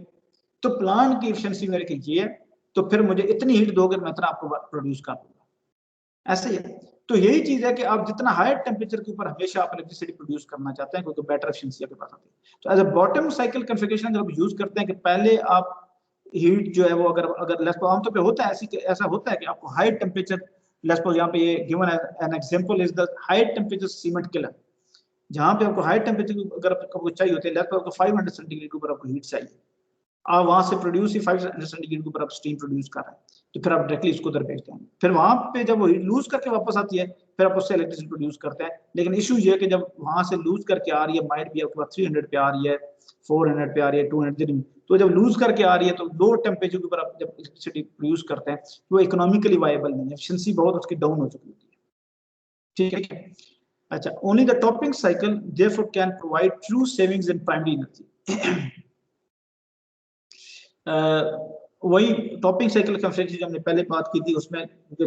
तो प्लांट की एफिशिएंसी मेरे की ये है, तो फिर मुझे इतनी हीट दोगे मैं इतना आपको प्रोड्यूस कर दूंगा। ऐसे ही है, तो यही चीज है कि आप जितना हायर टेम्परेचर के ऊपर हमेशा आप इलेक्ट्रिसिटी प्रोड्यूस करना चाहते हैं क्योंकि बेटर एफिशिएंसी आपके पास आती है। तो as a bottom cycle configuration अगर आप यूज करते हैं कि पहले आप हीट जो है वो अगर लेट्स आमतौर पे होता है ऐसा होता है कि आपको हाई टेम्परेचर, लेट्स यहाँ पे ये given an example is the high temperature cement killer, जहां पे आपको हाई टेम्परेचर अगर आपको चाहिए होते हैं, लेट्स आपको 500 सेंटीग्रेड के ऊपर आपको हीट चाहिए, आप वहां से प्रोड्यूस ही 500 सेंटीग्रेड के ऊपर आप स्टीम प्रोड्यूस कर रहे हैं, तो फिर आप डायरेक्टली इसको उधर भेजते हैं, फिर वहां पे जब वो हीट लूज करके वापस आती है फिर आप उससे इलेक्ट्रिसिटी प्रोड्यूस करते हैं। लेकिन इशू ये है कि जब वहां से लूज करके आ रही है, माइट भी आपके पास 300 पे आ रही है, 400 पे आ रही है, 200, तो जब लूज करके आ रही है तो लो टेम्परेचर के ऊपर आप जब इलेक्ट्रिसिटी प्रोड्यूस करते हैं तो वो इकोनॉमिकली वायबल नहीं है, एफिशिएंसी बहुत उसकी डाउन हो चुकी होती है। ठीक है, अच्छा, only the topping cycle therefore can provide true savings in primary energy. वही टॉपिंग साइकिल कॉन्फ़िगरेशन जो हमने पहले बात की थी उसमें जो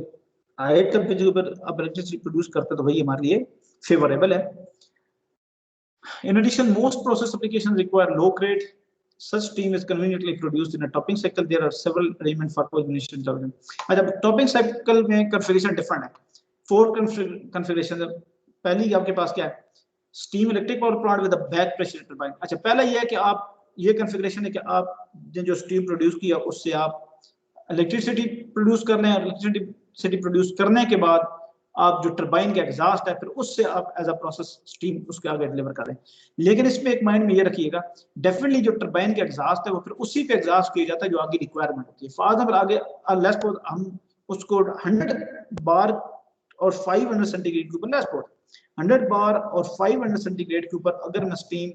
हायर टेम्परेचर पर आप इलेक्ट्रिसिटी प्रोड्यूस करते तो वही हमारे लिए फेवरेबल है। In addition, most process applications require low grade. Such steam is conveniently produced in a topping cycle. There are several elements for combination. अच्छा, टॉपिंग साइकिल में कॉन्फ़िगरेशन डिफरेंट है, 4 कॉन्फ़िगरेशन। पहली आपके पास क्या है, steam electric power plant with a back pressure turbine. अच्छा, पहला ये है कि आप ये कॉन्फ़िगरेशन है कि आप जो स्टीम प्रोड्यूस किया उससे आप इलेक्ट्रिसिटी प्रोड्यूस कर रहे हैं, इलेक्ट्रिसिटी प्रोड्यूस करने के बाद आप जो टरबाइन का एग्जॉस्ट है फिर उससे आप एज अ प्रोसेस स्टीम उसके आगे डिलीवर कर रहे हैं। लेकिन इसमें एक माइंड में ये रखिएगा, डेफिनेटली जो टरबाइन का एग्जॉस्ट है वो फिर उसी पे एग्जॉस्ट किया जाता है जो आगे रिक्वायरमेंट होती है। फॉर एग्जांपल आगे लेट्स सपोज हम उसको 100 बार और 500 सेंटीग्रेड के ऊपर, लेट्स सपोज 100 बार और 500 सेंटीग्रेड के ऊपर अगर मैं स्टीम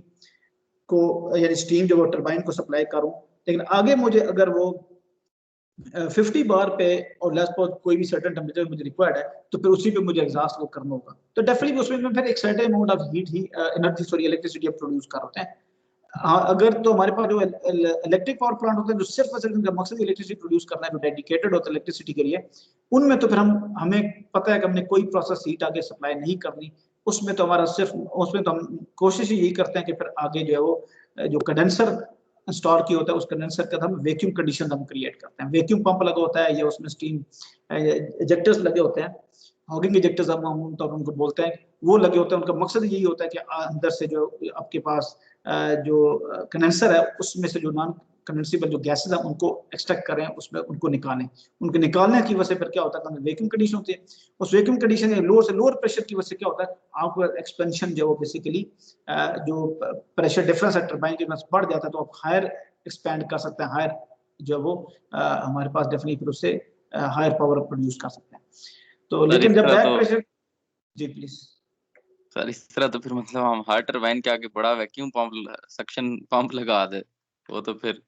को यानी स्टीम जो वो टरबाइन को सप्लाई करूं, लेकिन आगे मुझे अगर वो 50 बार पे और लेट्स सपोज कोई भी सर्टेन टेम्परेचर मुझे रिक्वायर्ड है तो फिर उसी पे मुझे एग्जॉस्ट वो करना होगा, तो डेफिनेटली उसमें मैं फिर एक certain amount of heat he energy sorry electricity produce कर होते हैं। हाँ, अगर तो हमारे पास जो इलेक्ट्रिक पावर प्लांट होते हैं जो सिर्फ और सिर्फ उनका मकसद इलेक्ट्रिसिटी प्रोड्यूस करना है, जो डेडिकेटेड होता है इलेक्ट्रिसिटी के लिए, उनमें तो फिर हमें पता है कि हमने कोई प्रोसेस हीट आगे सप्लाई नहीं करनी, उसमें तो हमारा सिर्फ उसमें तो हम कोशिश यही करते हैं कि फिर आगे जो है वो जो कंडेंसर इंस्टॉल किया होता है उस कंडेंसर का हम वैक्यूम कंडीशन हम क्रिएट करते हैं, वैक्यूम पंप लगा होता है या उसमें स्टीम इजेक्टर्स लगे होते हैं, हॉगिंग इजेक्टर्स हम तो उनको बोलते हैं, वो लगे होते हैं। उनका मकसद यही होता है कि अंदर से जो आपके पास जो कंडेंसर है उसमें से जो नॉन कंडेंसेबल जो गैसेस हैं उनको एक्सट्रैक्ट करें, उसमें उनको निकालें, उनके निकालने की वजह से फिर क्या होता है वैक्यूम कंडीशन होती है, उस वैक्यूम कंडीशन लोअर से लोअर प्रेशर की वजह से क्या होता है आपको एक्सपेंशन जो बेसिकली जो प्रेशर डिफरेंस है टरबाइन के पास बढ़ जाता है, तो आप हायर एक्सपेंड कर सकते हैं, हायर जो वो हमारे पास डेफिनेटली फिर उससे हायर पावर प्रोड्यूस कर सकते हैं। तो लेकिन जब बैक प्रेशर जी प्लीज सर इस तरह तो फिर मतलब हम हार्ड टरबाइन के आगे बड़ा वैक्यूम पंप सक्शन पंप लगा दे, वो तो फिर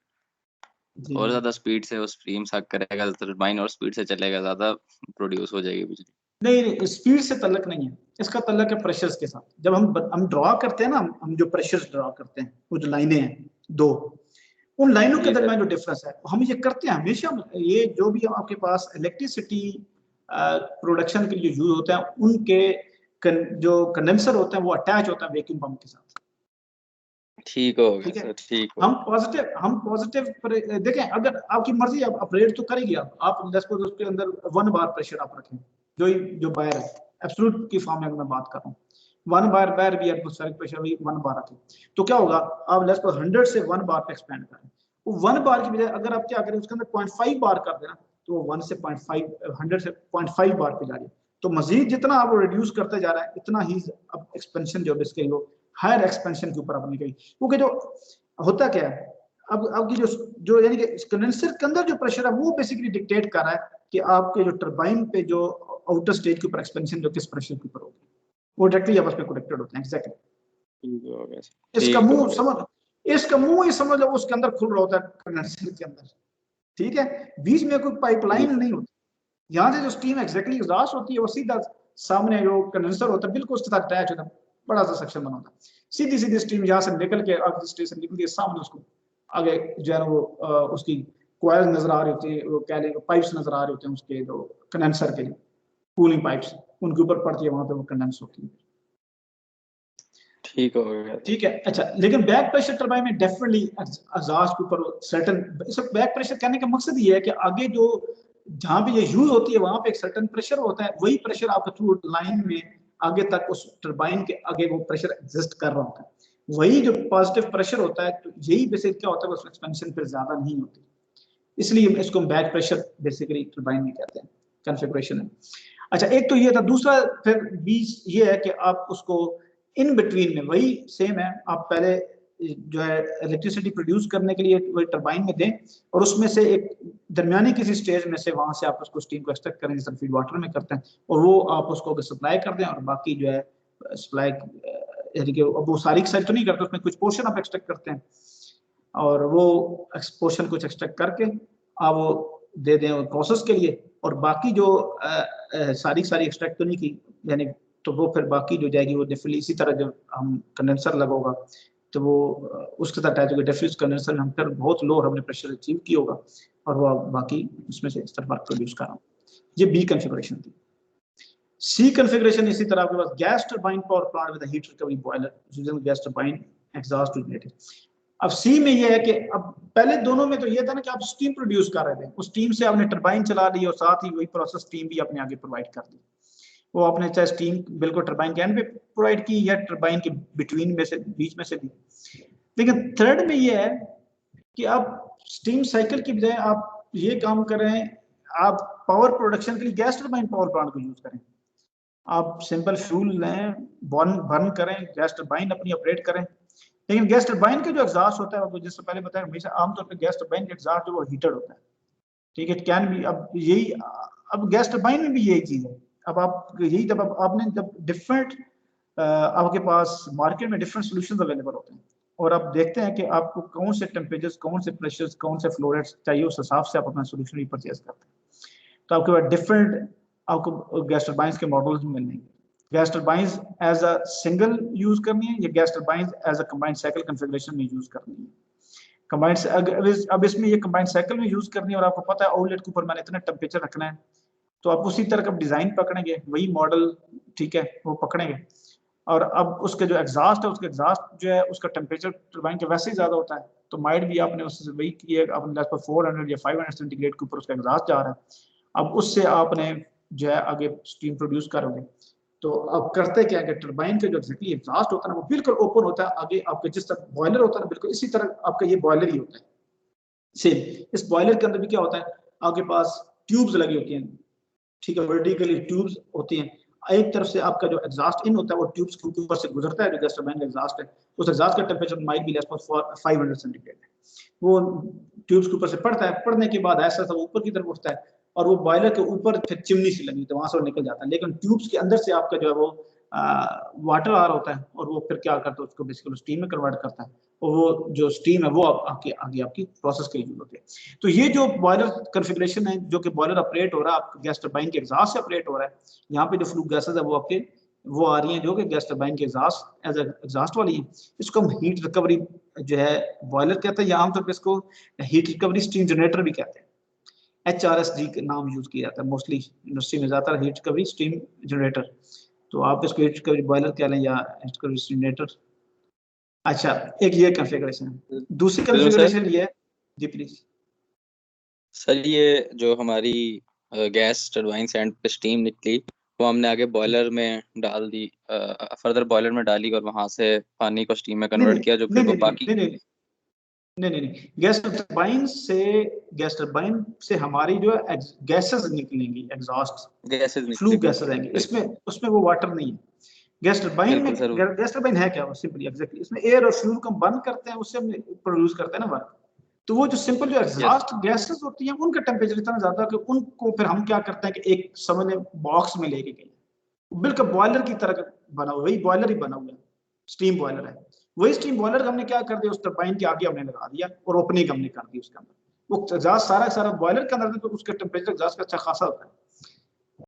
और ज्यादा स्पीड से वो स्ट्रीम सक करेगा, टरबाइन और स्पीड से चलेगा, ज्यादा प्रोड्यूस हो जाएगी बिजली। नहीं, स्पीड से तल्लक नहीं है, इसका तल्लक है प्रेशर्स के साथ। जब हम ड्रॉ करते हैं ना, हम जो प्रेशर्स ड्रॉ करते हैं वो जो लाइनें हैं दो, उन लाइनों के दरमियान जो डिफरेंस है हम ये करते हैं हमेशा। ये जो भी आपके पास इलेक्ट्रिसिटी प्रोडक्शन के लिए यूज होते हैं उनके जो कंडेंसर होते हैं वो अटैच होता है वैक्यूम पंप के साथ। ठीक हो गया सर, ठीक हो। हम पॉजिटिव देखें, अगर आपकी मर्जी आप ऑपरेट तो करेगी, आप लेट्स सपोज उसके अंदर 1 बार प्रेशर आप रखें जो बाहर है, एब्सोल्यूट की फॉर्म में मैं बात कर रहा हूँ, 1 बार वेयर भी एटमॉस्फेरिक प्रेशर वही 1 बार आती है, तो क्या होगा, आप लेट्स सपोज 100 से 1 बार पे एक्सपेंड करें, वो 1 बार की बजाय अगर आप क्या करें उसके अंदर 0.5 बार कर देना, तो वो 1 से 0.5 100 से 0.5 बार पे जा रही है। तो मजीद जितना आप रिड्यूस करते जा रहा है इतना ही अब एक्सपेंशन जो इसके वो हायर एक्सपेंशन के ऊपर अपनी गई, क्योंकि जो होता क्या है अब की जो यानी कि कंडेंसर के अंदर जो प्रेशर है वो बेसिकली डिक्टेट कर रहा है कि आपके जो टरबाइन पे जो आउटर स्टेज के ऊपर एक्सपेंशन जो किस प्रेशर के ऊपर होगी, वो डायरेक्टली आपस में कनेक्टेड होते हैं। एग्जैक्टली इसका मुंह समझ, इसका मुंह ही समझ लो उसके अंदर खुल रहा होता है कंडेंसर के अंदर, ठीक है, बीच में कोई पाइपलाइन नहीं होती, यहाँ से जो स्टीम एग्जैक्टली एग्जॉस्ट होती है वो सीधा सामने जो कंडेंसर होता है बिल्कुल उसके साथ अटैच होता है, बड़ा सा सेक्शन बना होता है, सीधी सीधी स्टीम यहाँ से निकल के आगे स्टेशन निकल के सामने उसको आगे जो है वो उसकी कॉइल नजर आ रही होती है, वो कह लेंगे पाइप्स नजर आ रहे होते हैं उसके जो कंडेंसर के लिए कूलिंग पाइप्स उनके ऊपर पड़ती है, वहां पे वो कंडेंस होती है। ठीक हो गया, ठीक है। अच्छा, लेकिन बैक प्रेशर टरबाइन में डेफिनेटली एग्जॉस्ट के ऊपर सर्टेन, बैक प्रेशर कहने का मकसद ये है कि आगे जो जहां पे ये यूज होती है वहां पे एक सर्टेन प्रेशर होता है, वही प्रेशर आपके थ्रू लाइन में आगे तक उस टरबाइन के आगे वो प्रेशर एग्जिस्ट कर रहा होता है, वही जो पॉजिटिव प्रेशर होता है, तो यही बेसिक क्या होता है उस एक्सपेंशन पर ज्यादा नहीं होती, इसलिए इसको हम बैक प्रेशर बेसिकली टरबाइन में कहते हैं, कॉन्फ़िगरेशन है। अच्छा, एक तो ये था, दूसरा फिर बीच ये है कि आप उसको इन बिटवीन में वही सेम है, आप पहले जो है इलेक्ट्रिसिटी प्रोड्यूस करने के लिए वही टरबाइन में दें और उसमें से एक दरमियानी किसी स्टेज में से वहां से आप उसको स्टीम को एक्सट्रैक्ट करें जैसे फीड वाटर में करते हैं, और वो आप उसको सप्लाई कर दें, और बाकी जो है सप्लाई यानी कि वो सारी एक्सट्रैक्ट तो नहीं करते, उसमें कुछ पोर्शन आप एक्सट्रैक्ट करते हैं और वो पोर्शन कुछ एक्सट्रैक्ट करके आप वो दे दें प्रोसेस के लिए, और बाकी जो सारी एक्सट्रैक्ट तो नहीं की यानी, तो वो फिर बाकी जो जाएगी वो डेफिनेटली इसी तरह जब हम कंडेंसर लगोगा तो वो उसके साथ अटैच होगा, डिफ्यूज कंडेंसर में हम फिर बहुत लो हमने प्रेशर अचीव किया होगा और वो बाकी उसमें से इस तरह वर्क प्रोड्यूस कर रहा हूँ। ये बी कॉन्फ़िगरेशन थी। सी कॉन्फ़िगरेशन इसी तरह आपके पास gas turbine power plant with heat recovery boiler using gas turbine exhaust generator. अब सी में ये है कि अब पहले दोनों में तो ये था ना कि आप स्टीम प्रोड्यूस कर रहे थे, उस स्टीम से आपने टरबाइन चला ली और साथ ही वही प्रोसेस स्टीम भी अपने आगे प्रोवाइड कर दी, वो आपने चाहे स्टीम बिल्कुल टरबाइन के एंड पे प्रोवाइड की या टरबाइन के बिटवीन में से बीच में से दी। लेकिन थर्ड में ये है कि आप स्टीम साइकिल की बजाय आप ये काम करें, आप पावर प्रोडक्शन के लिए गैस टरबाइन पावर प्लांट को यूज करें, आप सिंपल फ्यूल लें, बर्न करें, गैस टरबाइन अपनी ऑपरेट करें, लेकिन गैस टरबाइन का जो एग्जॉस्ट होता है आपको जिससे पहले बताया हमेशा आमतौर पर गैस टरबाइन का एग्जॉस्ट जो वो हीटेड होता है, ठीक है, कैन भी अब यही अब गैस टरबाइन में भी यही चीज है। अब आप यही जब आपने जब डिफरेंट आपके पास मार्केट में डिफरेंट सॉल्यूशंस अवेलेबल होते हैं और आप देखते हैं कि आपको कौन से टेम्परेचर्स, कौन से प्रेशर्स, कौन से फ्लो रेट्स चाहिए, उस हिसाब से आप अपना सॉल्यूशन भी परचेज करते हैं। तो आपके पास डिफरेंट आपको गैस टरबाइंस के मॉडल्स मिलेंगे, gas turbines as a single use करनी है या gas turbines as a combined cycle configuration में यूज करनी है। कंबाइंड अब इसमें ये कंबाइंड साइकिल में यूज करनी है और आपको पता है आउटलेट के ऊपर मैंने इतना टेम्परेचर रखना है, तो आप उसी तरह का डिजाइन पकड़ेंगे, वही मॉडल, ठीक है, वो पकड़ेंगे, और अब उसके जो एग्जॉस्ट है उसके एग्जॉस्ट जो है उसका टेम्परेचर टरबाइन के वैसे ही ज्यादा होता है, तो माइट भी आपने उससे वही किया, आपने 400 या 500 सेंटीग्रेड के ऊपर उसका एग्जॉस्ट जा रहा है, अब उससे आपने जो है आगे स्टीम प्रोड्यूस करोगे। तो अब करते क्या है कि टरबाइन का जो एग्जैक्टली एग्जॉस्ट होता है वो बिल्कुल ओपन होता है, आगे आपके जिस तरह बॉयलर होता है बिल्कुल इसी तरह आपका ये बॉयलर ही होता है सेम। इस बॉयलर के अंदर भी क्या होता है, आपके पास ट्यूब्स लगी होती हैं, ठीक है, वर्टिकली ट्यूब्स होती हैं, एक तरफ से आपका जो एग्जॉस्ट इन होता है वो ट्यूब्स के ऊपर से गुजरता है, जो गैस टरबाइन का एग्जॉस्ट है उस एग्जॉस्ट का temperature might be less for 500 centigrade है, वो ट्यूब्स के ऊपर से पड़ता है, पड़ने के बाद ऐसा सब ऊपर की तरफ उठता है और वो बॉयलर के ऊपर फिर चिमनी से लगी तो वहां से वो निकल जाता है, लेकिन ट्यूब्स के अंदर से आपका जो है वो वाटर आ रहा होता है और वो फिर क्या करता है उसको बेसिकली स्टीम में कन्वर्ट करता है और वो जो स्टीम है वो आगे आपकी प्रोसेस के लिए यूज होती है। तो ये जो बॉयलर कॉन्फ़िगरेशन है जो कि बॉयलर ऑपरेट हो रहा है आपका गैस टरबाइन के एग्जॉस्ट से ऑपरेट हो रहा है, यहाँ पे जो फ्लू गैसेस है वो आपके वो आ रही हैं जो कि गैस टरबाइन के एग्जॉस्ट एज एग्जॉस्ट वाली है, इसको हम हीट रिकवरी जो है बॉयलर कहते हैं या आमतौर पर इसको हीट रिकवरी स्टीम जनरेटर भी कहते हैं, HRSG का नाम यूज किया जाता है मोस्टली इंडस्ट्री में ज्यादातर, हीट रिकवरी स्टीम जनरेटर, तो आप इसको हीट रिकवरी बॉयलर कह लें या हीट रिकवरी स्टीम जनरेटर। अच्छा, एक ये कॉन्फ़िगरेशन है, दूसरी कॉन्फ़िगरेशन ये है जी प्लीज सर, ये जो हमारी गैस टरबाइन से एंड पे स्टीम निकली वो हमने आगे बॉयलर में डाल दी, फर्दर बॉयलर में डाली और वहां से पानी को स्टीम में नहीं कन्वर्ट किया, जो फिर नहीं वो नहीं बाकी नहीं नहीं नहीं नहीं नहीं गैस टरबाइन से हमारी जो है गैसेस निकलेंगी, एग्जॉस्ट गैसेस फ्लू निकलेगी। गैसेस आएंगी, बिल्कुल इसमें उसमें वो वाटर नहीं है। गैस टरबाइन में बिल्कुल सर। गैस टरबाइन है क्या, वो सिंपली एग्जैक्टली इसमें एयर और फ्यूल को हम बंद करते हैं, उससे हम प्रोड्यूस करते हैं ना वर्क। तो वो जो सिंपल जो यस। एग्जॉस्ट गैसेस होती हैं उनका टेम्परेचर इतना ज्यादा है कि उनको फिर हम क्या करते हैं कि एक समझ बॉक्स में लेके गए, बिल्कुल बॉयलर की तरह बना हुआ, वही बॉयलर ही बना हुआ है, स्टीम बॉयलर है। वही स्टीम बॉयलर हमने क्या कर दिया, उस टरबाइन के आगे हमने लगा दिया और ओपनिंग हमने कर दी उसके अंदर, वो एग्जॉस्ट सारा सारा बॉयलर के अंदर, तो उसका टेम्परेचर एग्जॉस्ट का अच्छा खासा होता है।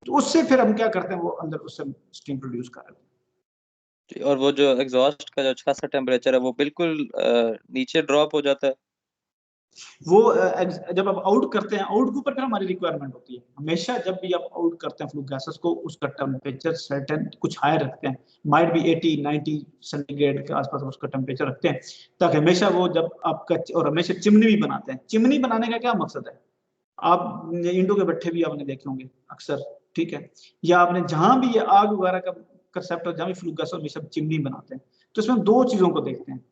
तो उससे फिर हम क्या करते हैं, वो अंदर उससे स्टीम प्रोड्यूस कर रहे हैं। और वो जो एग्जॉस्ट का जो खासा टेम्परेचर है वो बिल्कुल नीचे ड्रॉप हो जाता है। वो जब आप आउट करते हैं, आउट के ऊपर फिर हमारी रिक्वायरमेंट होती है हमेशा, जब भी आप आउट करते हैं फ्लू गैसेस को, उसका टेम्परेचर सर्टेन कुछ हाई रखते हैं, माइट भी 80-90 सेंटीग्रेड के आसपास उसका टेम्परेचर रखते हैं, ताकि हमेशा वो जब आपका, और हमेशा चिमनी भी बनाते हैं। चिमनी बनाने का क्या मकसद है, आप ईंटों के भट्ठे भी आपने देखे होंगे अक्सर, ठीक है, या आपने जहां भी ये आग वगैरह का कंसेप्ट, जहां भी फ्लू गैस हमेशा चिमनी बनाते हैं। तो इसमें दो चीजों को देखते हैं,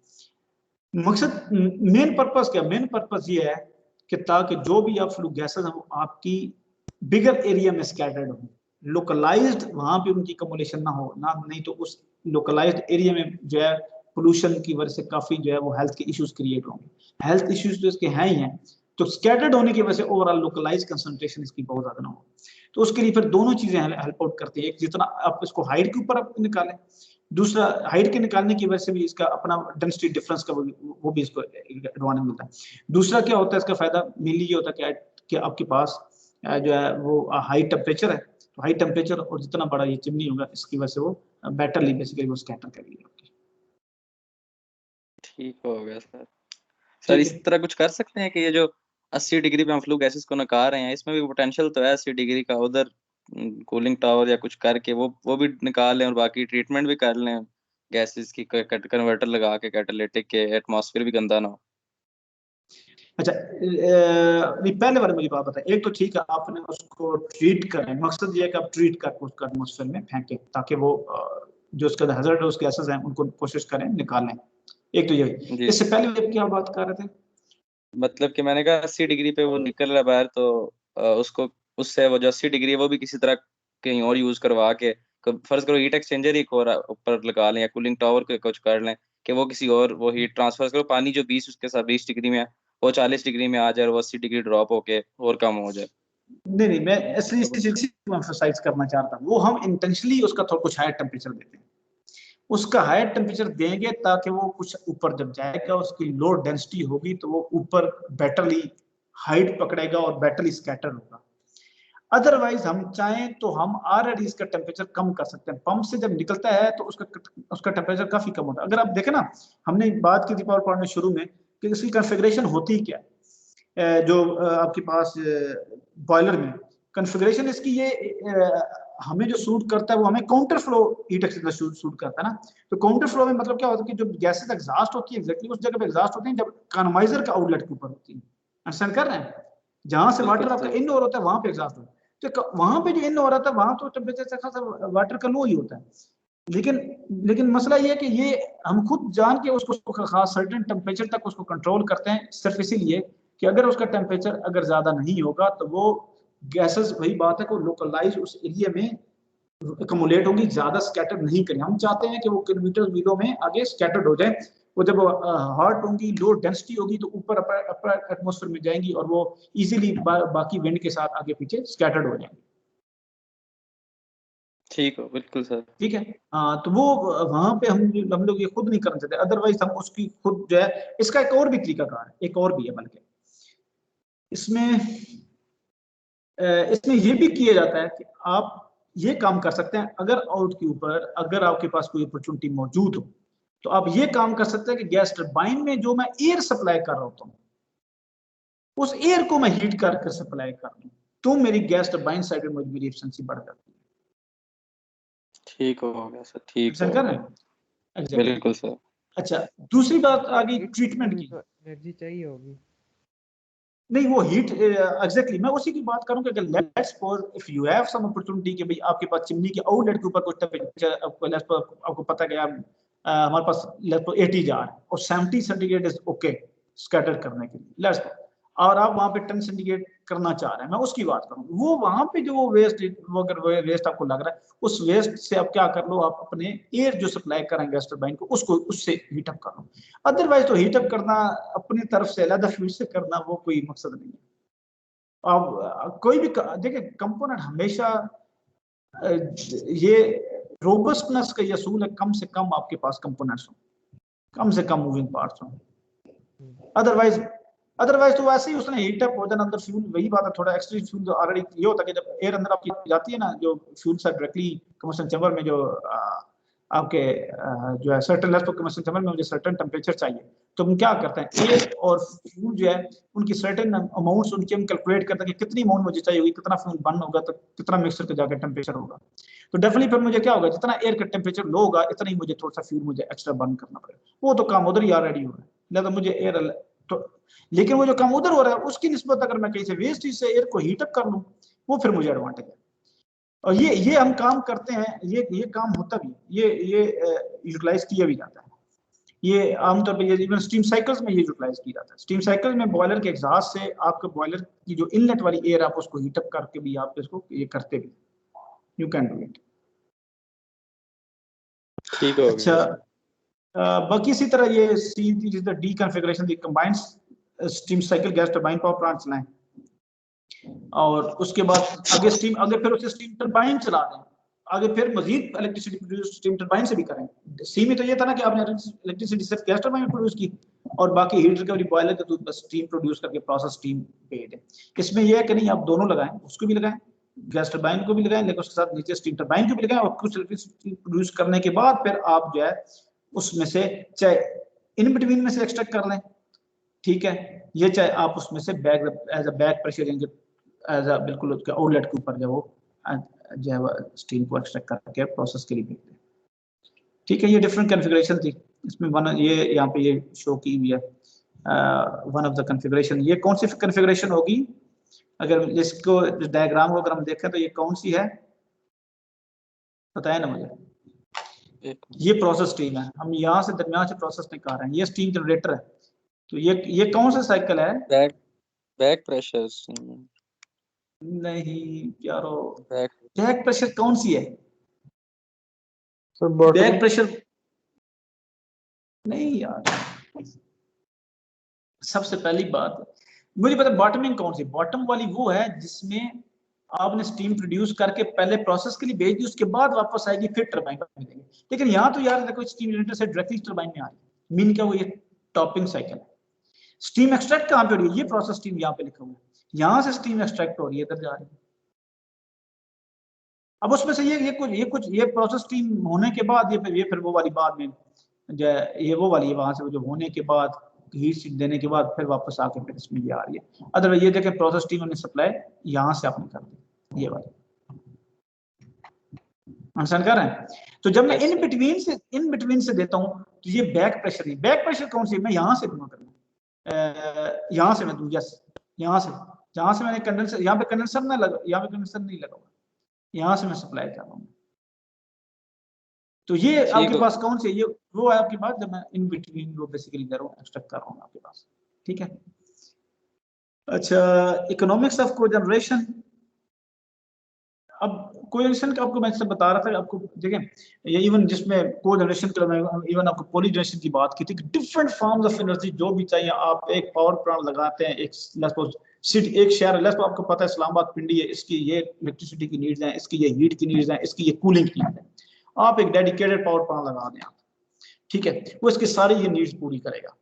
मकसद, मेन पर्पस क्या, मेन पर्पस ये है कि ताकि जो भी आप फ्लू गैसेस हैं वो आपकी बिगर एरिया में स्कैटर्ड हो, लोकलाइज्ड वहां पे उनकी कम्युलेशन ना हो ना, नहीं तो उस लोकलाइज्ड एरिया में जो है पोल्यूशन की वजह से काफी जो है वो हेल्थ के इश्यूज क्रिएट होंगे। हेल्थ इश्यूज तो इसके हैं ही हैं, तो स्कैटर्ड होने की वजह से ओवरऑल लोकलाइज कंसंट्रेशन इसकी बहुत ज्यादा ना हो। तो उसके लिए फिर दोनों चीजें हेल्प आउट करती है, एक जितना आप इसको हाइट के ऊपर आप निकालें, दूसरा हाइट के निकालने की वजह से भी इसका अपना डेंसिटी डिफरेंस का वो भी इसको एडवांटेज मिलता है। दूसरा क्या होता है इसका फायदा, मेनली ये होता है कि आपके पास जो है वो हाई टेम्परेचर है, तो हाई टेम्परेचर और जितना बड़ा ये चिमनी होगा इसकी वजह से वो बेटरली बेसिकली वो स्कैटर करेगी। ठीक हो गया सर। सर ठीक इस है, तरह कुछ कर सकते हैं कि ये जो 80 डिग्री पे हम फ्लू गैसेस को निकाल रहे हैं, इसमें भी पोटेंशियल तो है 80 डिग्री का, उधर कूलिंग टावर या कुछ करके वो भी निकाल लें और बाकी ट्रीटमेंट भी कर लें गैसेस की, कन्वर्टर लगा के कैटालिटिक के, एटमॉस्फेयर भी गंदा ना हो। अच्छा नहीं, पहले वाले मुझे बात बताएं, एक तो ठीक है आपने उसको ट्रीट करें, मकसद ये है कि आप ट्रीट करके उसका एटमोसफेयर में फेंकें, ताकि वो जो उसका हैजर्डस गैसेस हैं उनको कोशिश करें निकालें। एक तो ये, जी। इससे पहले आप क्या बात कर रहे थे? मतलब कि मैंने कहा 80 डिग्री पे वो निकल रहा है बाहर, तो उसको, उससे वो जो 80 डिग्री है वो भी किसी तरह कहीं और यूज करवा के, फर्ज करो हीट एक्सचेंजर ही एक और ऊपर लगा लें या कूलिंग टावर को कुछ कर लें कि वो किसी और, वो हीट ट्रांसफर करो, पानी जो 20 उसके साथ 20 डिग्री में है वो 40 डिग्री में आ जाए और वो 80 डिग्री ड्रॉप होके और कम हो जाए। नहीं नहीं, मैं इसलिए इसी को एम्फसाइज करना चाहता हूँ, वो हम इंटेंशनली उसका थोड़ा कुछ हायर टेम्परेचर देते हैं, उसका हायर टेम्परेचर देंगे ताकि वो कुछ ऊपर जब जाएगा उसकी लो डेंसिटी होगी तो वो ऊपर बेटरली हाइट पकड़ेगा और बेटरली स्कैटर होगा। अदरवाइज हम चाहें तो हम ऑलरेडी इसका टेम्परेचर कम कर सकते हैं, पंप से जब निकलता है तो उसका टेम्परेचर काफी कम होता है। अगर आप देखें ना, हमने बात की थी पावर पॉइंट में शुरू में कि इसकी कॉन्फ़िगरेशन होती क्या है, जो आपके पास बॉयलर में कॉन्फ़िगरेशन इसकी ये हमें जो सूट करता है वो हमें counter flow heat exchanger suit करता है ना। तो काउंटर फ्लो में मतलब क्या होता है कि जो गैसेस एग्जॉस्ट होती है एग्जैक्टली उस जगह पे एग्जॉस्ट होती है जब इकोनोमाइजर का आउटलेट के ऊपर होती है, अंडरस्टैंड कर रहे हैं, जहां से बिल्कुल वाटर आपका सर। इन हो रहा है वहां पे एग्जॉस्ट होता है, तो वहां पे जो इन हो रहा था वहां तो टेम्परेचर से खासा वाटर का लो ही होता है। लेकिन लेकिन मसला ये है कि ये हम खुद जान के उसको खास सर्टेन टेम्परेचर तक उसको कंट्रोल करते हैं, सिर्फ इसीलिए कि अगर उसका टेम्परेचर अगर ज्यादा नहीं होगा तो वो गैसेस, वही बात है, को लोकलाइज उस एरिया में अकोमोलेट होगी, ज्यादा स्कैटर नहीं करें। हम चाहते हैं कि वो किलोमीटर मीलों में आगे स्कैटर्ड हो जाए, वो जब हॉट होंगी, लो डेंसिटी होगी तो ऊपर अपर एटमोसफेयर में जाएंगी और वो इजीली बाकी विंड के साथ आगे पीछे स्कैटर्ड हो जाएंगी। ठीक हो, बिल्कुल सर। ठीक है, तो वो वहां पे हम लोग ये खुद नहीं करना चाहते, अदरवाइज हम उसकी खुद जो है, इसका एक और भी तरीका कार है, एक और भी है बल्कि इसमें इसमें ये भी किया जाता है कि आप ये काम कर सकते हैं, अगर आउट के ऊपर अगर आपके पास कोई अपॉर्चुनिटी मौजूद हो तो आप ये काम कर सकते हैं कि गैस टरबाइन में जो मैं एयर सप्लाई कर रहा होता हूँ उस एयर को मैं हीट करके सप्लाई कर दूं, तो मेरी गैस टरबाइन साइड में मेरी एफिशिएंसी बढ़ जाती है। ठीक हो गया सर, ठीक अंडरस्टैंड हो कर रहे गया। हैं? एग्जैक्टली। बिल्कुल सर। अच्छा, दूसरी बात आ गई हीट करने में ट्रीटमेंट भी की। तो एनर्जी चाहिए होगी। नहीं वो हीट एग्जैक्टली मैं उसी की बात करूं कि let's suppose if you have some opportunity कि भाई आपके पास चिमनी के आउटलेट के ऊपर कुछ टेंपरेचर आपको पता है कि हमारे पास लेट्स सपोज 80 जार है और 70 सेंटीग्रेड इज ओके स्कैटर करने के लिए लेट्स और आप वहां पे 10 सेंटीग्रेड करना चाह रहे हैं, मैं उसकी बात करूं। वो वहां पे जो वेस्ट वो अगर वेस्ट आपको लग रहा है उस वेस्ट से आप क्या कर लो, आप अपने एयर जो सप्लाई करेंगे गैस टरबाइन को उसको उससे हीटअप कर लो। अदरवाइज तो हीटअप करना अपनी तरफ से अलग फ्यूल से करना वो कोई मकसद नहीं है। अब कोई भी देखिए कंपोनेंट हमेशा ये रोबस्टनेस का ये असूल है, कम से कम आपके पास कंपोनेंट्स हो, कम से कम मूविंग पार्ट्स हो। अदरवाइज तो वैसे ही उसने हीट अप हो जाना अंदर फ्यूल। वही बात है, थोड़ा एक्स्ट्रा फ्यूल ऑलरेडी ये होता है कि जब एयर अंदर आपकी जाती है ना, जो फ्यूल से डायरेक्टली कम्बशन चैम्बर में जो आपके जो है सर्टेन लेवल पर कम्बशन चैम्बर में मुझे सर्टेन टेंपरेचर चाहिए, तो हम क्या करते हैं एयर और फ्यूल जो है उनकी सर्टेन अमाउंट्स उनके हम कैलकुलेट करते हैं कि कितनी अमाउंट मुझे चाहिए होगी, कितना फ्यूल बर्न होगा तो कितना मिक्सचर का जाकर टेंपरेचर होगा। तो डेफिनेटली फिर मुझे क्या होगा, जितना एयर का टेंपरेचर लो होगा इतना ही मुझे थोड़ा सा फ्यूल मुझे एक्स्ट्रा बर्न करना पड़ेगा। वो तो काम उधर ही ऑलरेडी हो रहा है, लिहाजा मुझे एयर तो लेकिन वो जो काम उधर हो रहा है उसकी निस्बत अगर मैं कहीं से वेस्ट से एयर को हीटअप कर लूं वो फिर मुझे एडवांटेज है। और ये हम काम करते हैं, ये काम होता भी, ये यूटिलाइज किया भी जाता है। ये आमतौर पर इवन स्टीम साइकिल्स में ये यूटिलाइज किया जाता है। स्टीम साइकिल में बॉयलर के एग्जॉस्ट से आपके बॉयलर की जो इनलेट वाली एयर आप उसको हीटअप करके भी आप इसको ये करते भी, यू कैन डू इट। ठीक हो अच्छा बाकी इसी तरह ये C is the D configuration the combined steam cycle gas turbine power plant चलाएं और उसके बाद आगे स्टीम आगे फिर उसे स्टीम टरबाइन चला दें, आगे फिर मजीद इलेक्ट्रिसिटी प्रोड्यूस स्टीम टरबाइन से भी करें। सी में तो ये था ना कि आपने इलेक्ट्रिसिटी सिर्फ गैस टरबाइन में प्रोड्यूस की और बाकी हीट रिकवरी बॉयलर के थ्रू बस स्टीम प्रोड्यूस करके प्रोसेस स्टीम पे दें। इसमें यह है कि नहीं आप दोनों लगाएं, उसको भी लगाएं गैस टरबाइन को भी लगाएं, लेकिन उसके साथ नीचे स्टीम टरबाइन को भी लगाएं और कुछ इलेक्ट्रिसिटी प्रोड्यूस करने के बाद फिर आप जो है उसमें से चाहे इन बिटवीन में से एक्सट्रैक्ट कर लें, ठीक है, ये चाहे आप उसमें से back as a back pressure as a बिल्कुल उसके आउटलेट के ऊपर जो वो जो है स्टीम को एक्सट्रैक्ट करके प्रोसेस के लिए भेज दें। ठीक है, ये डिफरेंट कॉन्फ़िगरेशन थी इसमें। वन ये यहाँ पे ये शो की हुई है वन ऑफ द कॉन्फ़िगरेशन। ये कौन सी कॉन्फ़िगरेशन होगी, अगर इसको डायग्राम को अगर हम देखें तो ये कौन सी है बताया ना मुझे। ये प्रोसेस स्टीम है, हम यहाँ से दरमियान से प्रोसेस निकाल रहे हैं, ये स्टीम जनरेटर है। तो ये कौन सा साइकिल है? बैक प्रेशर नहीं प्यारो, बैक प्रेशर कौन सी है? तो बैक प्रेशर नहीं यार, सबसे पहली बात मुझे पता बॉटमिंग कौन सी, बॉटम वाली वो है जिसमें आपने स्टीम प्रोड्यूस करके पहले प्रोसेस के लिए भेज दी, उसके बाद वापस आएगी फिर टरबाइन पर मिलेगी। लेकिन यहाँ तो यार देखो स्टीम जनरेटर से डायरेक्टली टरबाइन में आ रही है, मीन क्या वो ये टॉपिंग साइकिल है। स्टीम एक्सट्रैक्ट कहाँ पे हो रही है? ये प्रोसेस स्टीम यहाँ पे लिखा हुआ है, यहाँ से स्टीम एक्सट्रैक्ट हो रही है, इधर जा रही है। अब उसमें से ये प्रोसेस स्टीम होने के बाद ये फिर वो वाली बाद में जो ये वो वाली है, वहां से जो होने के बाद हीट देने के बाद फिर वापस आके फिर इसमें ये आ रही है। अदरवाइज ये देखें प्रोसेस स्टीम हमने सप्लाई यहाँ से आपने कर दी, ये वाली अंडरस्टैंड कर रहे हैं। तो जब मैं इन बिटवीन से देता हूँ तो ये बैक प्रेशर है। बैक प्रेशर कौन सी है? मैं यहाँ से दूंगा करना, यहाँ से मैं दूँ, यस यहाँ से, जहाँ से मैंने कंडेंसर, यहाँ पे कंडेंसर ना लगा, यहाँ पे कंडेंसर नहीं लगा हुआ, यहाँ से मैं सप्लाई कर रहा हूँ। तो ये आपके पास कौन सी है? ये वो है आपके पास जब मैं इन बिटवीन वो बेसिकली कर रहा हूँ, एक्सट्रैक्ट कर रहा हूँ आपके पास, ठीक है। अच्छा इकोनॉमिक्स ऑफ कोजनरेशन। अब कोजनरेशन का आपको मैं सब बता रहा था आपको, देखें ये इवन जिसमें कोजनरेशन के मैं इवन आपको पॉलीजनरेशन की बात की थी, डिफरेंट फॉर्म्स ऑफ एनर्जी जो भी चाहिए आप एक पावर प्लांट लगाते हैं, एक शहर लेट्स आपको पता है इस्लामाबाद पिंडी है, इसकी ये इलेक्ट्रिसिटी की नीड्स हैं, इसकी ये हीट की नीड्स हैं, इसकी ये कूलिंग की नीड्स हैं। आप एक डेडिकेटेड पावर प्लांट लगा दें आप, ठीक है, वो इसकी सारी ये नीड्स पूरी करेगा।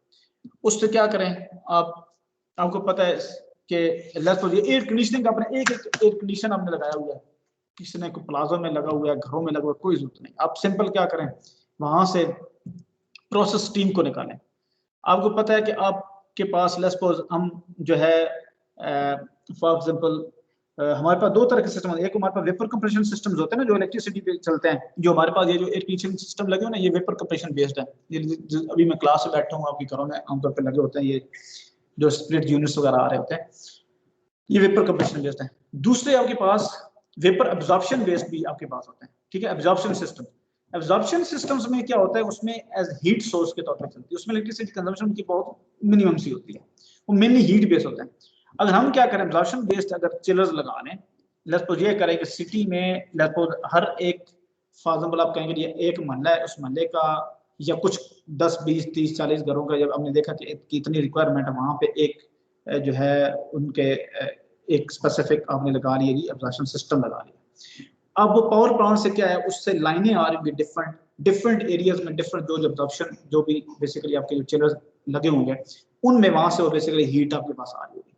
उससे क्या करें आपको पता है कि एयर कंडीशनिंग आपने एक एयर कंडीशन आपने लगाया हुआ है, किसी ने प्लाजा में लगा हुआ है, घरों में लगा हुआ है, कोई जरूरत नहीं। आप सिंपल क्या करें, वहां से प्रोसेस स्टीम को निकालें। आपको पता है कि आपके पास लेट्स सपोज हम जो है फॉर एग्जांपल हमारे पास दो तरह के सिस्टम है। एक हमारे पास वेपर कंप्रेशन सिस्टम्स होते हैं ना जो इलेक्ट्रिसिटी पे चलते हैं, जो हमारे पास ये जो एयर कंडीशनिंग सिस्टम लगे हो ना ये वेपर कंप्रेशन बेस्ड है। ये अभी मैं क्लास में बैठा हूँ, आपके घरों में आमतौर पर लगे होते हैं, ये जो स्प्लिट यूनिट्स वगैरह आ रहे होते हैं, ये वेपर कंप्रेशन बेस्ड है। दूसरे आपके पास वेपर एब्जॉर्प्शन बेस्ड भी आपके पास होते हैं, ठीक है। एब्जॉर्प्शन सिस्टम, एब्जॉर्प्शन सिस्टम्स में क्या होता है, उसमें एज हीट सोर्स के तौर पर चलती है, उसमें इलेक्ट्रिसिटी कंजम्पशन की बहुत मिनिमम सी होती है, वो मेनली हीट बेस्ड होता है। अगर हम क्या करें, एब्जॉर्प्शन बेस्ड अगर चिलर्स लगा लें, लेट्स सपोज ये करें कि सिटी में लेट्स सपोज हर एक, फॉर एग्जांपल आप कहेंगे ये एक मोहल्ला है, उस मोहल्ले का या कुछ 10 20 30 40 घरों का, जब हमने देखा कि कितनी रिक्वायरमेंट है, वहां पे एक जो है उनके एक स्पेसिफिक आपने लगा लिया जी एब्जॉर्प्शन सिस्टम लगा लिया। अब वो पावर प्लांट से क्या है, उससे लाइनें आ रही होंगी डिफरेंट एरियाज में, डिफरेंट जो एब्जॉर्प्शन जो भी बेसिकली आपके जो चिलर्स लगे होंगे उनमें, वहां से वो बेसिकली हीट आपके पास आ रही होगी,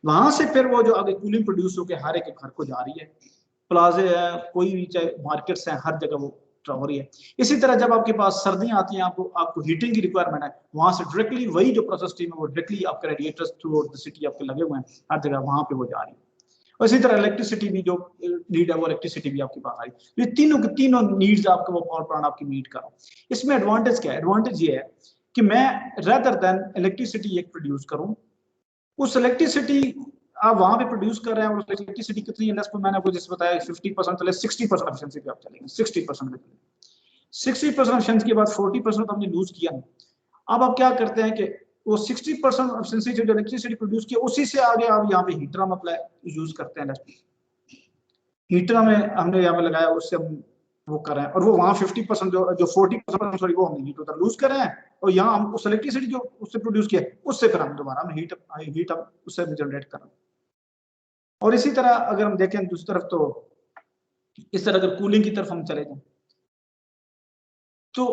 वहां से फिर वो जो आगे कूलिंग प्रोड्यूस होकर हर एक घर को जा रही है, प्लाजे है, कोई भी चाहे मार्केट्स हैं, हर जगह वो हो रही है। इसी तरह जब आपके पास सर्दियां आती हैं, आपको हीटिंग की रिक्वायरमेंट है, वहां से डायरेक्टली वही जो प्रोसेस स्ट्रीम है वो डायरेक्टली आपके radiators through out the city आपके लगे हुए हैं, हर जगह वहां पे वो जा रही है। और इसी तरह इलेक्ट्रिसिटी भी जो नीड है वो इलेक्ट्रिसिटी भी आपके पास आ रही है। ये तीनों की तीनों नीड्स आपके वो पावर प्लांट आपकी मीट कर रहा है। इसमें एडवांटेज क्या है, एडवांटेज ये है कि मैं रेदर देन इलेक्ट्रिसिटी एक प्रोड्यूस करूं, उस इलेक्ट्रिसिटी आप वहां पे प्रोड्यूस कर रहे हैं, और इलेक्ट्रिसिटी कितनी है, मैंने आपको जैसे बताया 50% चले, 60% एफिशिएंसी पे आप चलेंगे, 60% 60% एफिशिएंसी के बाद 40% हमने लूज किया। अब आप क्या करते हैं कि वो 60% एफिशिएंसी जो इलेक्ट्रिसिटी प्रोड्यूस किया, उसी से आगे आप यहाँ पे हीटर हम अप्लाई यूज करते हैं, हीटर में हमने यहाँ पे लगाया, उससे हम वो कर रहे हैं, और वो वहाँ 50% जो 40% सॉरी वो हमने हीट उधर लूज कर रहे हैं, और यहाँ हम उस इलेक्ट्रिसिटी जो उससे प्रोड्यूस किया उससे फिर हम दोबारा हम हीट हम उससे जनरेट कर रहे हैं। और इसी तरह अगर हम देखें दूसरी तरफ, तो इस तरह अगर कूलिंग की तरफ हम चले जाए, तो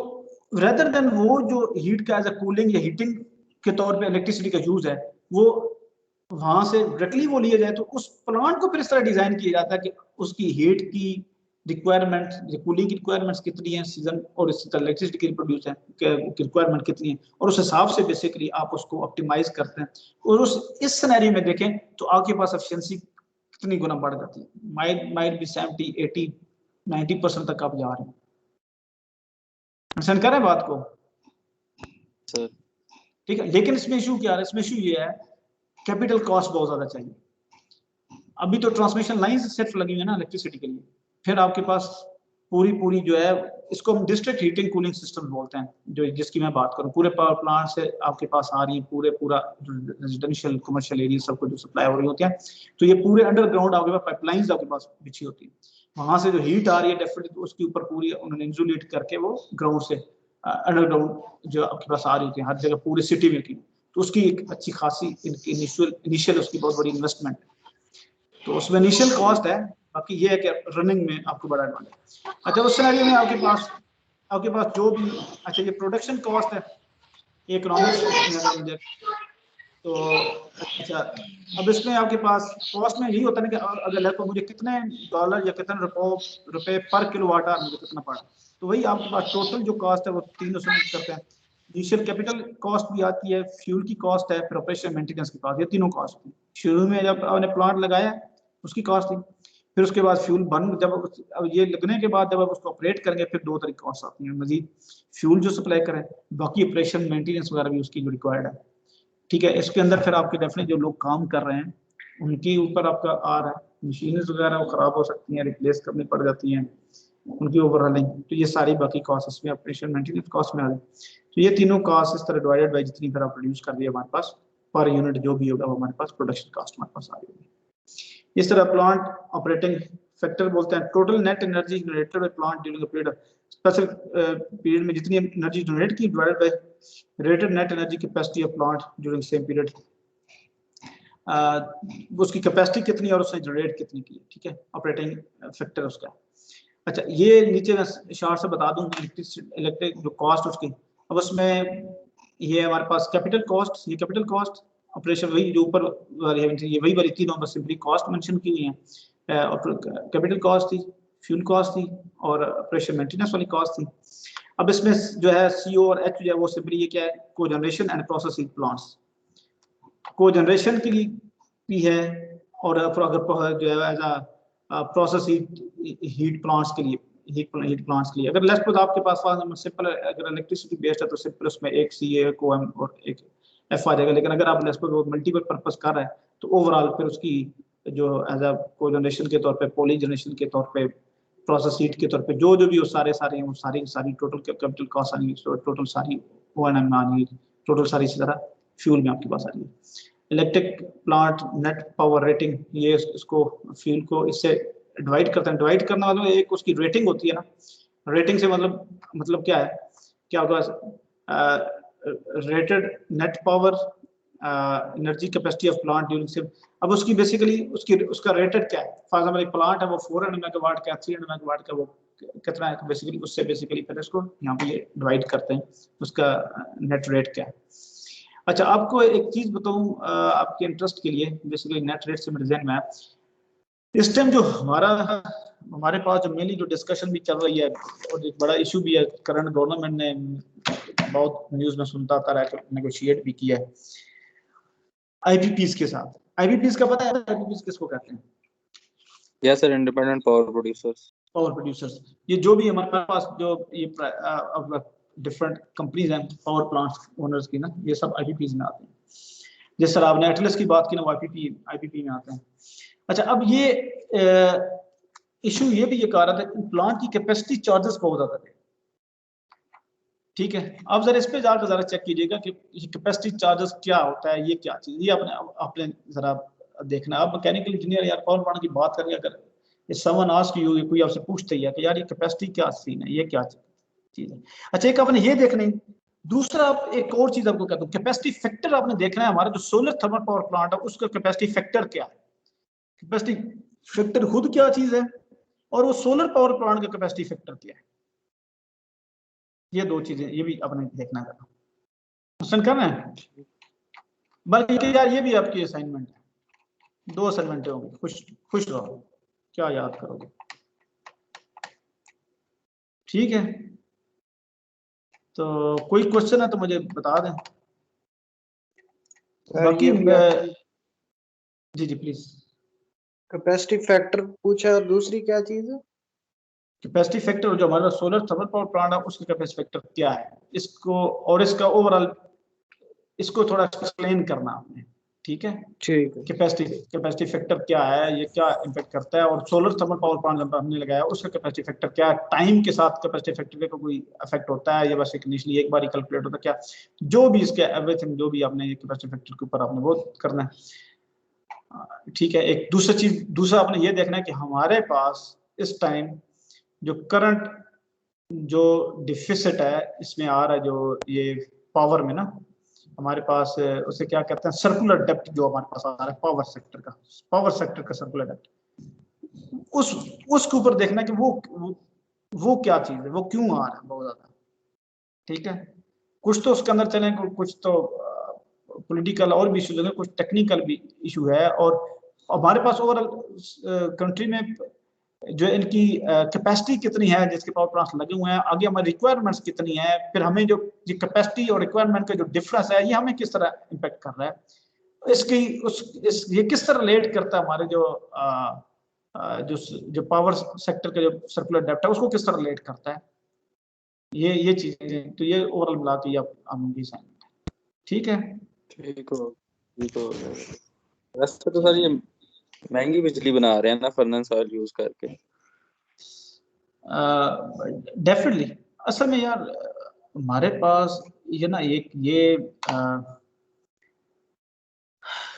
रेदर देन वो जो हीट का एज अ कूलिंग या हीटिंग के तौर पे इलेक्ट्रिसिटी का यूज है, वो वहां से डायरेक्टली वो लिया जाए, तो उस प्लांट को फिर इस तरह डिजाइन किया जाता है कि उसकी हीट की रिक्वायरमेंट, कूलिंग की रिक्वायरमेंट्स कितनी है सीजन, और इसी तरह इलेक्ट्रिसिटी की प्रोड्यूस है रिक्वायरमेंट कितनी है, और उस हिसाब से बेसिकली आप उसको ऑप्टिमाइज करते हैं। और उस इस सिनेरियो में देखें तो आपके पास एफिशिएंसी कितनी गुना बढ़ जाती है, माइट बी 70 80 90% तक आप जा रहे हैं। समझ कर रहे हैं बात को सर? ठीक है, लेकिन इसमें इशू क्या है, इसमें इशू ये है कैपिटल कॉस्ट बहुत ज्यादा चाहिए। अभी तो ट्रांसमिशन लाइंस सिर्फ लगी हुई है ना इलेक्ट्रिसिटी के लिए, फिर आपके पास पूरी जो है, इसको हम डिस्ट्रिक्ट हीटिंग कूलिंग सिस्टम बोलते हैं, जो जिसकी मैं बात करूं, पूरे पावर प्लांट से आपके पास आ रही है, पूरा रेजिडेंशियल कमर्शियल एरिया सबको जो सप्लाई हो रही होती है, तो ये पूरे अंडरग्राउंड आपके पास पाइपलाइंस आपके पास बिछी होती है, वहां से जो हीट आ रही है डेफिनेटली उसके ऊपर पूरी उन्होंने इंसुलेट करके वो ग्राउंड से अंडरग्राउंड जो आपके पास आ रही होती है हर जगह पूरी सिटी में की, तो उसकी एक अच्छी खासी इनिशियल उसकी बहुत बड़ी इन्वेस्टमेंट, तो उसमें इनिशियल कॉस्ट है, बाकी ये है कि रनिंग में आपको बड़ा एडवांटेज। अच्छा, उस सिनेरियो में आपके पास जो भी, अच्छा ये प्रोडक्शन कॉस्ट है, इकोनॉमिक्स, तो अच्छा अब इसमें आपके पास कॉस्ट में यही होता है ना कि अगर लगभग मुझे कितने डॉलर या कितने रुपए पर किलोवाट आवर मुझे कितना पड़ा, तो वही आपके पास टोटल जो कॉस्ट है वो तीनों से करते हैं। इनिशियल कैपिटल कॉस्ट भी आती है, फ्यूल की कॉस्ट है, फिर ऑपरेशन मेंटेनेंस की कॉस्ट, ये तीनों कॉस्ट थी। शुरू में जब आपने प्लांट लगाया उसकी कॉस्ट थी, फिर उसके बाद फ्यूल बर्न, जब अब ये लगने के बाद जब आप उसको ऑपरेट करेंगे फिर दो तरह की कॉस्ट आती हैं, मजीद फ्यूल जो सप्लाई करें, बाकी ऑपरेशन मेंटेनेंस वगैरह भी उसकी जो रिक्वायर्ड है, ठीक है। इसके अंदर फिर आपके डेफिनेटली जो लोग काम कर रहे हैं उनके ऊपर आपका आ रहा है, मशीनें वगैरह वो खराब हो सकती हैं, रिप्लेस करनी पड़ जाती हैं, उनकी ओवरहालिंग, तो ये सारी बाकी कॉस्ट इसमें ऑपरेशन मेंटेनेंस कॉस्ट में आ रही। तो ये तीनों कॉस्ट इस तरह डिवाइडेड बाय जितनी फिर आप प्रोड्यूस कर दिए हमारे पास पर यूनिट जो भी होगा वो हमारे पास प्रोडक्शन कॉस्ट हमारे पास आ रही होगी। इस तरह प्लांट ऑपरेटिंग फैक्टर बोलते हैं total net energy generated by plant during a period, specific period में जितनी एनर्जी जनरेट की divided by rated net energy capacity of plant during same period, उसकी कैपेसिटी कितनी और उसने जनरेट कितनी की, ठीक है, ऑपरेटिंग फैक्टर उसका। अच्छा, ये नीचे मैं शॉर्ट से बता दूं इलेक्ट्रिक जो कॉस्ट उसकी, अब उसमें ये हमारे पास कैपिटल कॉस्ट, ये कैपिटल कॉस्ट ऑपरेशन वही जो ऊपर ये वही वाली तीनों बस सिंपली कॉस्ट मेंशन की हुई है, कैपिटल कॉस्ट थी, फ्यूल कॉस्ट थी और ऑपरेशन मेंटेनेंस वाली कॉस्ट थी। अब इसमें जो है CO और H जो है वो सिंपली ये क्या है, cogeneration and processing plants, cogeneration के लिए भी है और अगर जो है as a process heat plants के लिए, हीट प्लांट्स के लिए, अगर लेट्स सपोज आपके पास सिंपल अगर इलेक्ट्रिसिटी बेस्ड है तो सिंपल उसमें एक CA को और एक एफ आ जाएगा। लेकिन अगर आप लेसपो मल्टीपल पर्पस कर रहे हैं तो ओवरऑल फिर उसकी जो एज अ कोजनरेशन के तौर पे, पॉली जनरेशन के तौर पे, प्रोसेस हीट के तौर पे जो भी वो सारे हैं वो सारी टोटल कैपिटल कॉस्ट आ रही है, टोटल सारी O&M में आ रही है, टोटल सारी इसी तरह फ्यूल में आपके पास आ रही है। Electric plant net power rating, ये इसको फ्यूल को इससे डिवाइड करते हैं। डिवाइड करने वालों एक उसकी रेटिंग होती है ना, रेटिंग से मतलब क्या है, क्या होगा, rated net power energy capacity of plant during shift. अब उसकी बेसिकली उसका रेटेड क्या है, फॉर एग्जांपल एक प्लांट है वो 400 मेगावाट का, 300 मेगावाट का, वो कितना है, तो बेसिकली उससे बेसिकली फिर इसको यहाँ पे ये डिवाइड करते हैं, उसका नेट रेट क्या है। अच्छा, आपको एक चीज बताऊं आपके इंटरेस्ट के लिए, बेसिकली नेट रेट से मेरे ज़हन में है इस टाइम जो हमारे पास जो मेनली जो डिस्कशन भी चल रही है और एक बड़ा इशू भी है, करंट गवर्नमेंट ने बहुत न्यूज में सुनता आता है, नेगोशिएट भी किया है आईपीपीज के साथ। आईपीपीज का पता है आईपीपीज किसको कहते हैं? Yes sir, independent power producers. Power producers, ये जो भी हमारे पास जो ये डिफरेंट कंपनीज हैं पावर प्लांट्स ओनर्स की ना, ये सब आईपीपीज में आते हैं। जिस तरह आपने एटलस की बात की ना, वो आईपीपी में आते हैं। अच्छा, अब ये इशू ये भी ये कह रहा था प्लांट की कैपेसिटी चार्जेस बहुत ज्यादा थे, ठीक है। आप जरा इस पे जाकर जरा चेक कीजिएगा कि कैपेसिटी चार्जेस क्या होता है, ये क्या चीज, ये आपने जरा देखना। आप मैकेनिकल इंजीनियर यार पावर प्लांट की बात करेंगे, अगर समवन आस्क यू, कोई आपसे पूछते ही है कि यार ये कैपेसिटी क्या सीन है, ये क्या चीज है। अच्छा, एक आपने ये देखना है। दूसरा एक और चीज आपको कहता हूँ, कैपेसिटी फैक्टर आपने देखना है। हमारा जो सोलर थर्मल पावर प्लांट है उसका कैपेसिटी फैक्टर क्या है, कैपेसिटी फैक्टर खुद क्या चीज है और वो सोलर पावर प्लांट का कैपेसिटी फैक्टर क्या है, ये दो चीजें ये भी आपने देखना है। क्वेश्चन कम है, बल्कि यार ये भी आपकी असाइनमेंट है, 2 असाइनमेंट होंगे, खुश रहो, क्या याद करोगे, ठीक है। तो कोई क्वेश्चन है तो मुझे बता दें, बाकी जी जी प्लीज। कैपेसिटी फैक्टर पूछा और दूसरी क्या चीज है? कैपेसिटी फैक्टर जो हमारा सोलर थर्मल पावर प्लांट है उसका कैपेसिटी फैक्टर क्या है, इसको और इसका ओवरऑल इसको थोड़ा एक्सप्लेन करना आपने, ठीक है। ठीक है। कैपेसिटी फैक्टर क्या है, ये क्या इम्पैक्ट करता है, और सोलर थर्मल पावर प्लांट जब हमने लगाया उसका कैपेसिटी फैक्टर क्या है, टाइम के साथ कैपेसिटी फैक्टर का कोई इफेक्ट होता है या बस इनिशियली एक बार ही कैलकुलेट होता है क्या, जो भी इसके एवरीथिंग जो भी आपने कैपेसिटी फैक्टर के ऊपर आपने वो करना है, ठीक है। एक दूसरा आपने ये देखना है कि हमारे पास इस टाइम जो करंट जो डिफिसिट है इसमें आ रहा है, जो ये पावर में ना हमारे पास उसे क्या कहते हैं, सर्कुलर डेप्थ जो हमारे पास आ रहा है पावर सेक्टर का सर्कुलर डेप्थ, उसके ऊपर देखना है कि वो क्या चीज है, वो क्यों आ रहा है बहुत ज्यादा, ठीक है। कुछ तो उसके अंदर चले, कुछ तो पॉलिटिकल और भी इशू है, कुछ टेक्निकल भी इशू है, और हमारे पास ओवरऑल कंट्री में जो इनकी कैपेसिटी कितनी है जिसके पावर प्लांट्स लगे हुए हैं, आगे हमारी रिक्वायरमेंट्स कितनी है, फिर हमें जो ये कैपेसिटी और रिक्वायरमेंट का जो डिफरेंस है ये हमें किस तरह इम्पेक्ट कर रहा है, ये किस तरह रिलेट करता है हमारे जो पावर सेक्टर का जो सर्कुलर डेप्थ है उसको किस तरह रिलेट करता है, ये चीजें, तो ये ओवरऑल मिला के आप असाइनमेंट है, ठीक है। ठीक हो वैसे तो सर ये महंगी बिजली बना रहे हैं ना फर्नेस ऑयल यूज करके। डेफिनेटली असल में यार हमारे पास ये ना ये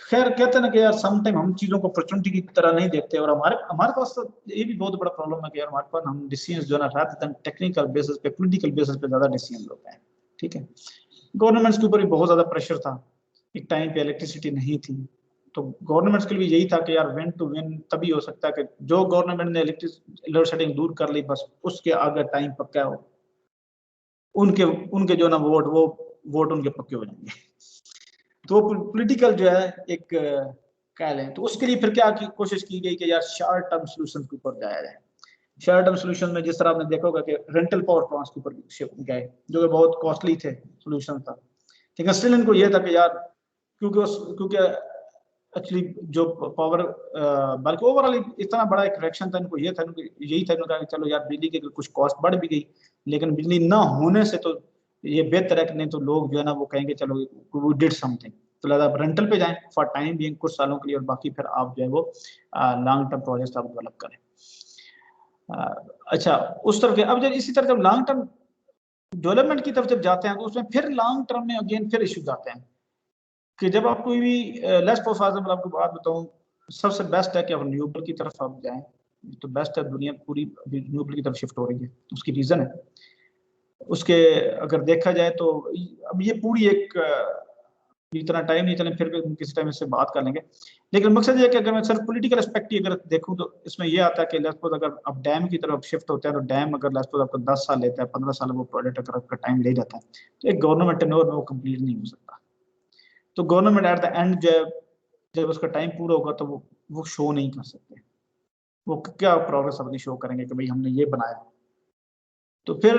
खैर कहते हैं ना कि यार सम टाइम हम चीजों को अपॉर्चुनिटी की तरह नहीं देखते, और हमारे पास तो ये भी बहुत बड़ा प्रॉब्लम है कि यार हमारे पास हम डिसीजंस जो ना रात दिन टेक्निकल बेसिस पे पॉलिटिकल बेसिस पे ज्यादा डिसीजन होते हैं, ठीक है। गवर्नमेंट्स के ऊपर भी बहुत ज्यादा प्रेशर था, एक टाइम पे इलेक्ट्रिसिटी नहीं थी, तो गवर्नमेंट्स के लिए यही था कि यार विन टू विन तभी हो सकता है कि जो गवर्नमेंट ने लोड शेडिंग दूर कर ली बस उसके आगे टाइम पक्का हो, उनके जो ना वोट उनके पक्के हो जाएंगे, तो पॉलिटिकल जो है एक कह लें, तो उसके लिए फिर क्या कोशिश की गई कि यार शॉर्ट टर्म सोल्यूशन के ऊपर जाया जाए। शॉर्ट टर्म सोल्यूशन में जिस तरह आपने देखा होगा कि रेंटल पावर प्लांट्स के ऊपर गए जो कि बहुत कॉस्टली थे सोल्यूशन था, लेकिन स्टिल इनको ये था कि यार क्योंकि एक्चुअली जो पावर बल्कि ओवरऑल इतना बड़ा एक रिएक्शन था इनको, ये था यही था इनका कि चलो यार बिजली की कुछ कॉस्ट बढ़ भी गई, लेकिन बिजली ना होने से तो ये बेहतर है कि नहीं तो लोग जो है ना वो कहेंगे चलो वी डिड समथिंग, तो लिहाजा आप रेंटल पे जाएं फॉर टाइम बीइंग कुछ सालों के लिए, और बाकी फिर आप जो है वो लॉन्ग टर्म प्रोजेक्ट आप डेवलप करें। अच्छा, उस तरफ अब जब इसी तरह जब लॉन्ग टर्म डेवलपमेंट की तरफ जब जाते हैं तो उसमें फिर लॉन्ग टर्म में अगेन फिर इश्यूज आते हैं कि जब आप कोई भी लेट्स फॉर एग्जांपल आपको बात बताऊं, सबसे बेस्ट है कि आप रिन्यूएबल की तरफ आप जाएं, तो बेस्ट है, दुनिया पूरी रिन्यूएबल की तरफ शिफ्ट हो रही है। उसकी रीजन है, उसके अगर देखा जाए तो अब ये पूरी एक इतना टाइम नहीं, चलें फिर भी किसी टाइम इससे बात कर लेंगे, लेकिन मकसद ये है कि अगर मैं सिर्फ पॉलिटिकल एस्पेक्ट ही अगर देखूं तो इसमें ये आता है कि लेट्स सपोज अगर आप डैम की तरफ शिफ्ट होते हैं तो डैम अगर लेट्स सपोज आपको 10 साल लेता है, 15 साल वो प्रोजेक्ट अगर आपका टाइम ले जाता है तो एक गवर्नमेंट टेन्योर में वो कंप्लीट नहीं हो सकता। तो गवर्नमेंट एट द एंड जब उसका टाइम पूरा होगा तो वो शो नहीं कर सकते, वो क्या प्रोग्रेस अपनी शो करेंगे कि भाई हमने ये बनाया। तो फिर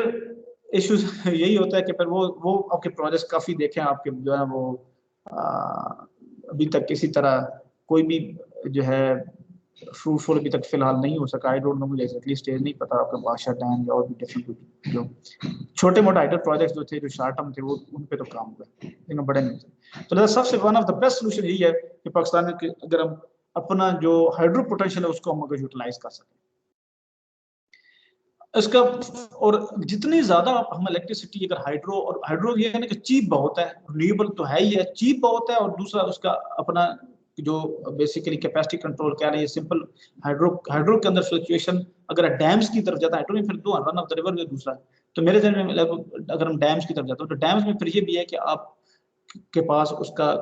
इश्यूज यही होता है कि फिर वो आपके प्रोजेक्ट काफी देखें आपके जो है वो अभी तक किसी तरह कोई भी जो है फ्रूटफुल अभी तक फिलहाल नहीं हो सका। आई डोंट नो, मुझे एग्जैक्टली स्टेज नहीं पता आपका बादशाह डैम या और भी डिफरेंट जो छोटे मोटे हाइडल प्रोजेक्ट्स जो थे जो शॉर्ट टर्म थे वो उन पे तो काम हुआ, लेकिन बड़े नहीं थे। तो सबसे one of the best solution यही है कि पाकिस्तान में अगर हम अपना जो हाइड्रो पोटेंशियल है उसको हम अगर यूटिलाइज कर सकें इसका, और जितनी ज्यादा हम इलेक्ट्रिसिटी अगर हाइड्रो ये है ना कि चीप बहुत है, रिन्यूएबल तो है ही है, चीप बहुत है, और दूसरा उसका अपना जो बेसिकली कैपेसिटी कंट्रोल क्या है, ये सिंपल हाइड्रो के अंदर फ्लक्चुएशन अगर डैम्स की तरफ जाता है, हाइड्रो में फिर दो रन ऑफ द रिवर में दूसरा है। तो मेरे जहन में अगर हम डैम्स की तरफ जाते हैं तो डैम्स में फिर ये भी है कि आप के पास उसका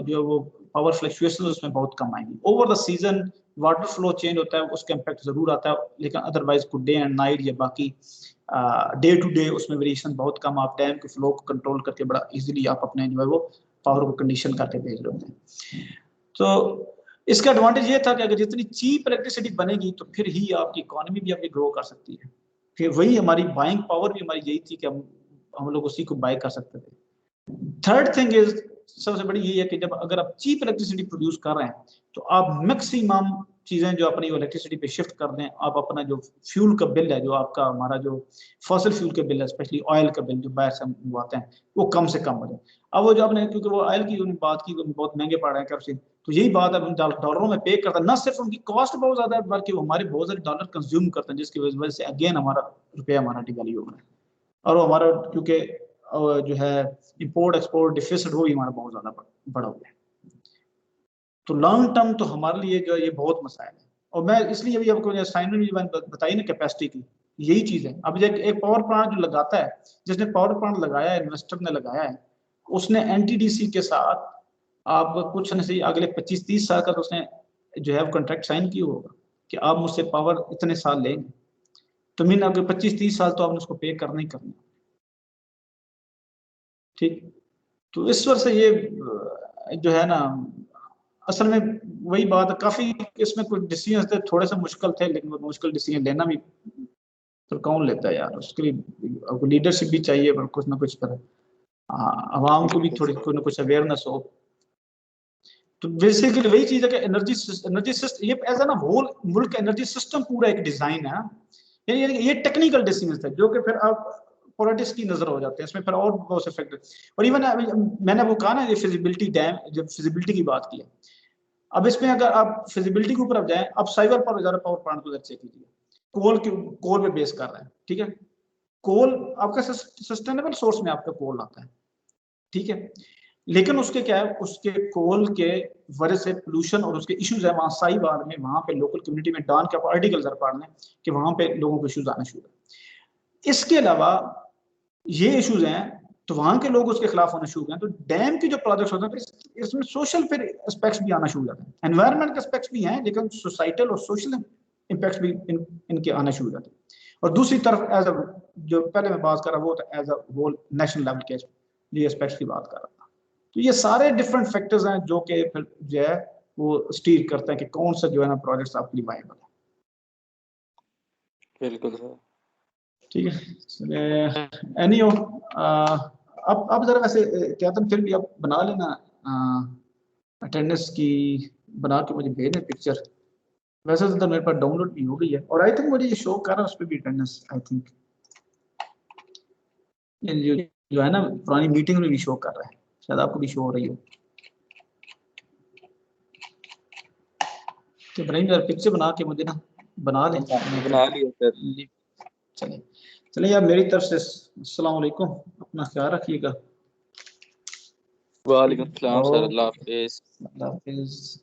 जो वो पावर फ्लक्चुएशन उसमें बहुत कम आएंगी। Over the season water flow change होता है, उसका इम्पैक्ट जरूर आता है, लेकिन अदरवाइज को डे एंड नाइट या बाकी डे टू डे उसमें वेरिएशन बहुत कम। आप डैम के फ्लो को कंट्रोल करके बड़ा इजीली आप अपने जो है वो पावर को कंडीशन करके भेज रहे होते हैं। तो इसका एडवांटेज ये था कि अगर जितनी चीप इलेक्ट्रिसिटी बनेगी तो फिर ही आपकी इकोनॉमी भी आपकी ग्रो कर सकती है। फिर वही हमारी बाइंग पावर भी हमारी यही थी कि हम लोग उसी को बाय कर सकते थे। थर्ड थिंग इज, सबसे बड़ी यही है कि जब अगर आप चीप इलेक्ट्रिसिटी प्रोड्यूस कर रहे हैं तो आप मैक्सिमम चीजें जो अपनी इलेक्ट्रिसिटी पे शिफ्ट कर दें, आप अपना जो फ्यूल का बिल है, जो आपका हमारा जो फॉसिल फ्यूल का बिल है, स्पेशली ऑयल का बिल जो बाहर से मंगवाते हैं, वो कम से कम हो जाए। अब वो जो आपने, क्योंकि वो ऑयल की बात की बहुत महंगे पड़ रहे हैं केरोसिन, तो यही बात है डॉलरों में पे करता है, ना सिर्फ उनकी कॉस्ट बहुत ज्यादा है बल्कि वो हमारे बहुत सारे डॉलर कंज्यूम करते हैं, जिसकी वजह से अगेन हमारा रुपया हमारा डिवैल्यू हो रहा है, और हमारा क्योंकि जो है इंपोर्ट एक्सपोर्ट डिफिसिट वो भी हमारा बहुत ज्यादा बड़ा हो गया। तो लॉन्ग टर्म तो हमारे लिए जो ये बहुत मसाइल है, और मैं इसलिए भी आपको असाइनमेंट में बताई ना कैपेसिटी की, यही चीज है। अब एक पावर प्लांट जो लगाता है, जिसने पावर प्लांट लगाया है, इन्वेस्टर ने लगाया है, उसने एनटीडीसी के साथ आप कुछ नहीं सही अगले 25-30 साल का तो उसने जो है कॉन्ट्रैक्ट साइन किया होगा कि आप मुझसे पावर इतने साल लेंगे, तो मीन अगर 25-30 साल तो आपने उसको पे करना ही करना। ठीक, तो इस वजह से ये जो है ना, असल में वही बात, काफी इसमें कुछ डिसीजन थे थोड़े से मुश्किल थे, लेकिन वो मुश्किल डिसीजन लेना भी तो कौन लेता है यार, उसके लिए लीडरशिप भी चाहिए, पर कुछ ना कुछ पर आवाम को भी थोड़ी कुछ ना कुछ अवेयरनेस हो। तो बेसिकली वही चीज है कि एनर्जी सिस्टम ये एज ना होल मुल्क का एनर्जी सिस्टम पूरा एक डिजाइन है, यानी ये टेक्निकल डिसीजन है जो कि फिर आप पॉलिटिक्स की नजर हो जाते हैं इसमें, फिर और बहुत से फैक्टर। और इवन मैंने वो कहा ना, ये फिजिबिलिटी डैम, जब फिजिबिलिटी की बात की है, अब इसमें अगर आप फिजिबिलिटी के ऊपर आप जाएं, अब साइबर पावर प्लांट को चेक कीजिए, कोल पे बेस कर रहे हैं, ठीक है, कोल आपका सस्टेनेबल सोर्स में आपका कोल आता है, ठीक है, लेकिन उसके क्या है, उसके कोल के वजह से पोल्यूशन और उसके इश्यूज है वहां साहिवाल में, वहां पे लोकल कम्युनिटी में डान के आर्टिकल जरा पढ़ लें कि वहां पे लोगों को इश्यूज आना शुरू है। इसके अलावा ये इश्यूज हैं तो वहां के लोग उसके खिलाफ होना शुरू हैं। तो डैम की जो प्रोजेक्ट्स होते हैं इसमें सोशल फिर एस्पेक्ट्स भी आना शुरू हो जाते हैं, एनवायरनमेंट के एस्पेक्ट्स भी हैं, लेकिन सोसाइटल और सोशल इम्पैक्ट्स भी इनके आना शुरू हो जाते हैं। और दूसरी तरफ एज अ जो पहले मैं बात कर रहा वो as a whole national level के लिए एस्पेक्ट्स की बात कर रहा था। तो ये सारे डिफरेंट फैक्टर्स हैं जो कि फिर जो है वो स्टीर करते हैं कि कौन सा जो है ना प्रोजेक्ट्स आपके लिए वायबल है। बिल्कुल सर, ठीक है, एनी हो अब जरा वैसे क्या था, फिर भी आप बना लेना अटेंडेंस की, बना के मुझे भेजना पिक्चर। वैसे तो मेरे पास डाउनलोड भी हो गई है, और आई थिंक मुझे ये शो कर रहा है उस पर भी अटेंडेंस, आई थिंक जो है ना पुरानी मीटिंग में भी शो कर रहा है, शायद आपको भी शो हो रही हो। तो इब्राहिम यार पिक्चर बना के मुझे ना बना लें। बना लिया सर। चलिए चलिए यार, मेरी तरफ से अस्सलाम वालेकुम, अपना ख्याल रखिएगा। वालेकुम सलाम सर, अल्लाह हाफिज। अल्लाह हाफिज।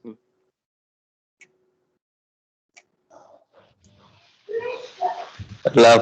अल्लाह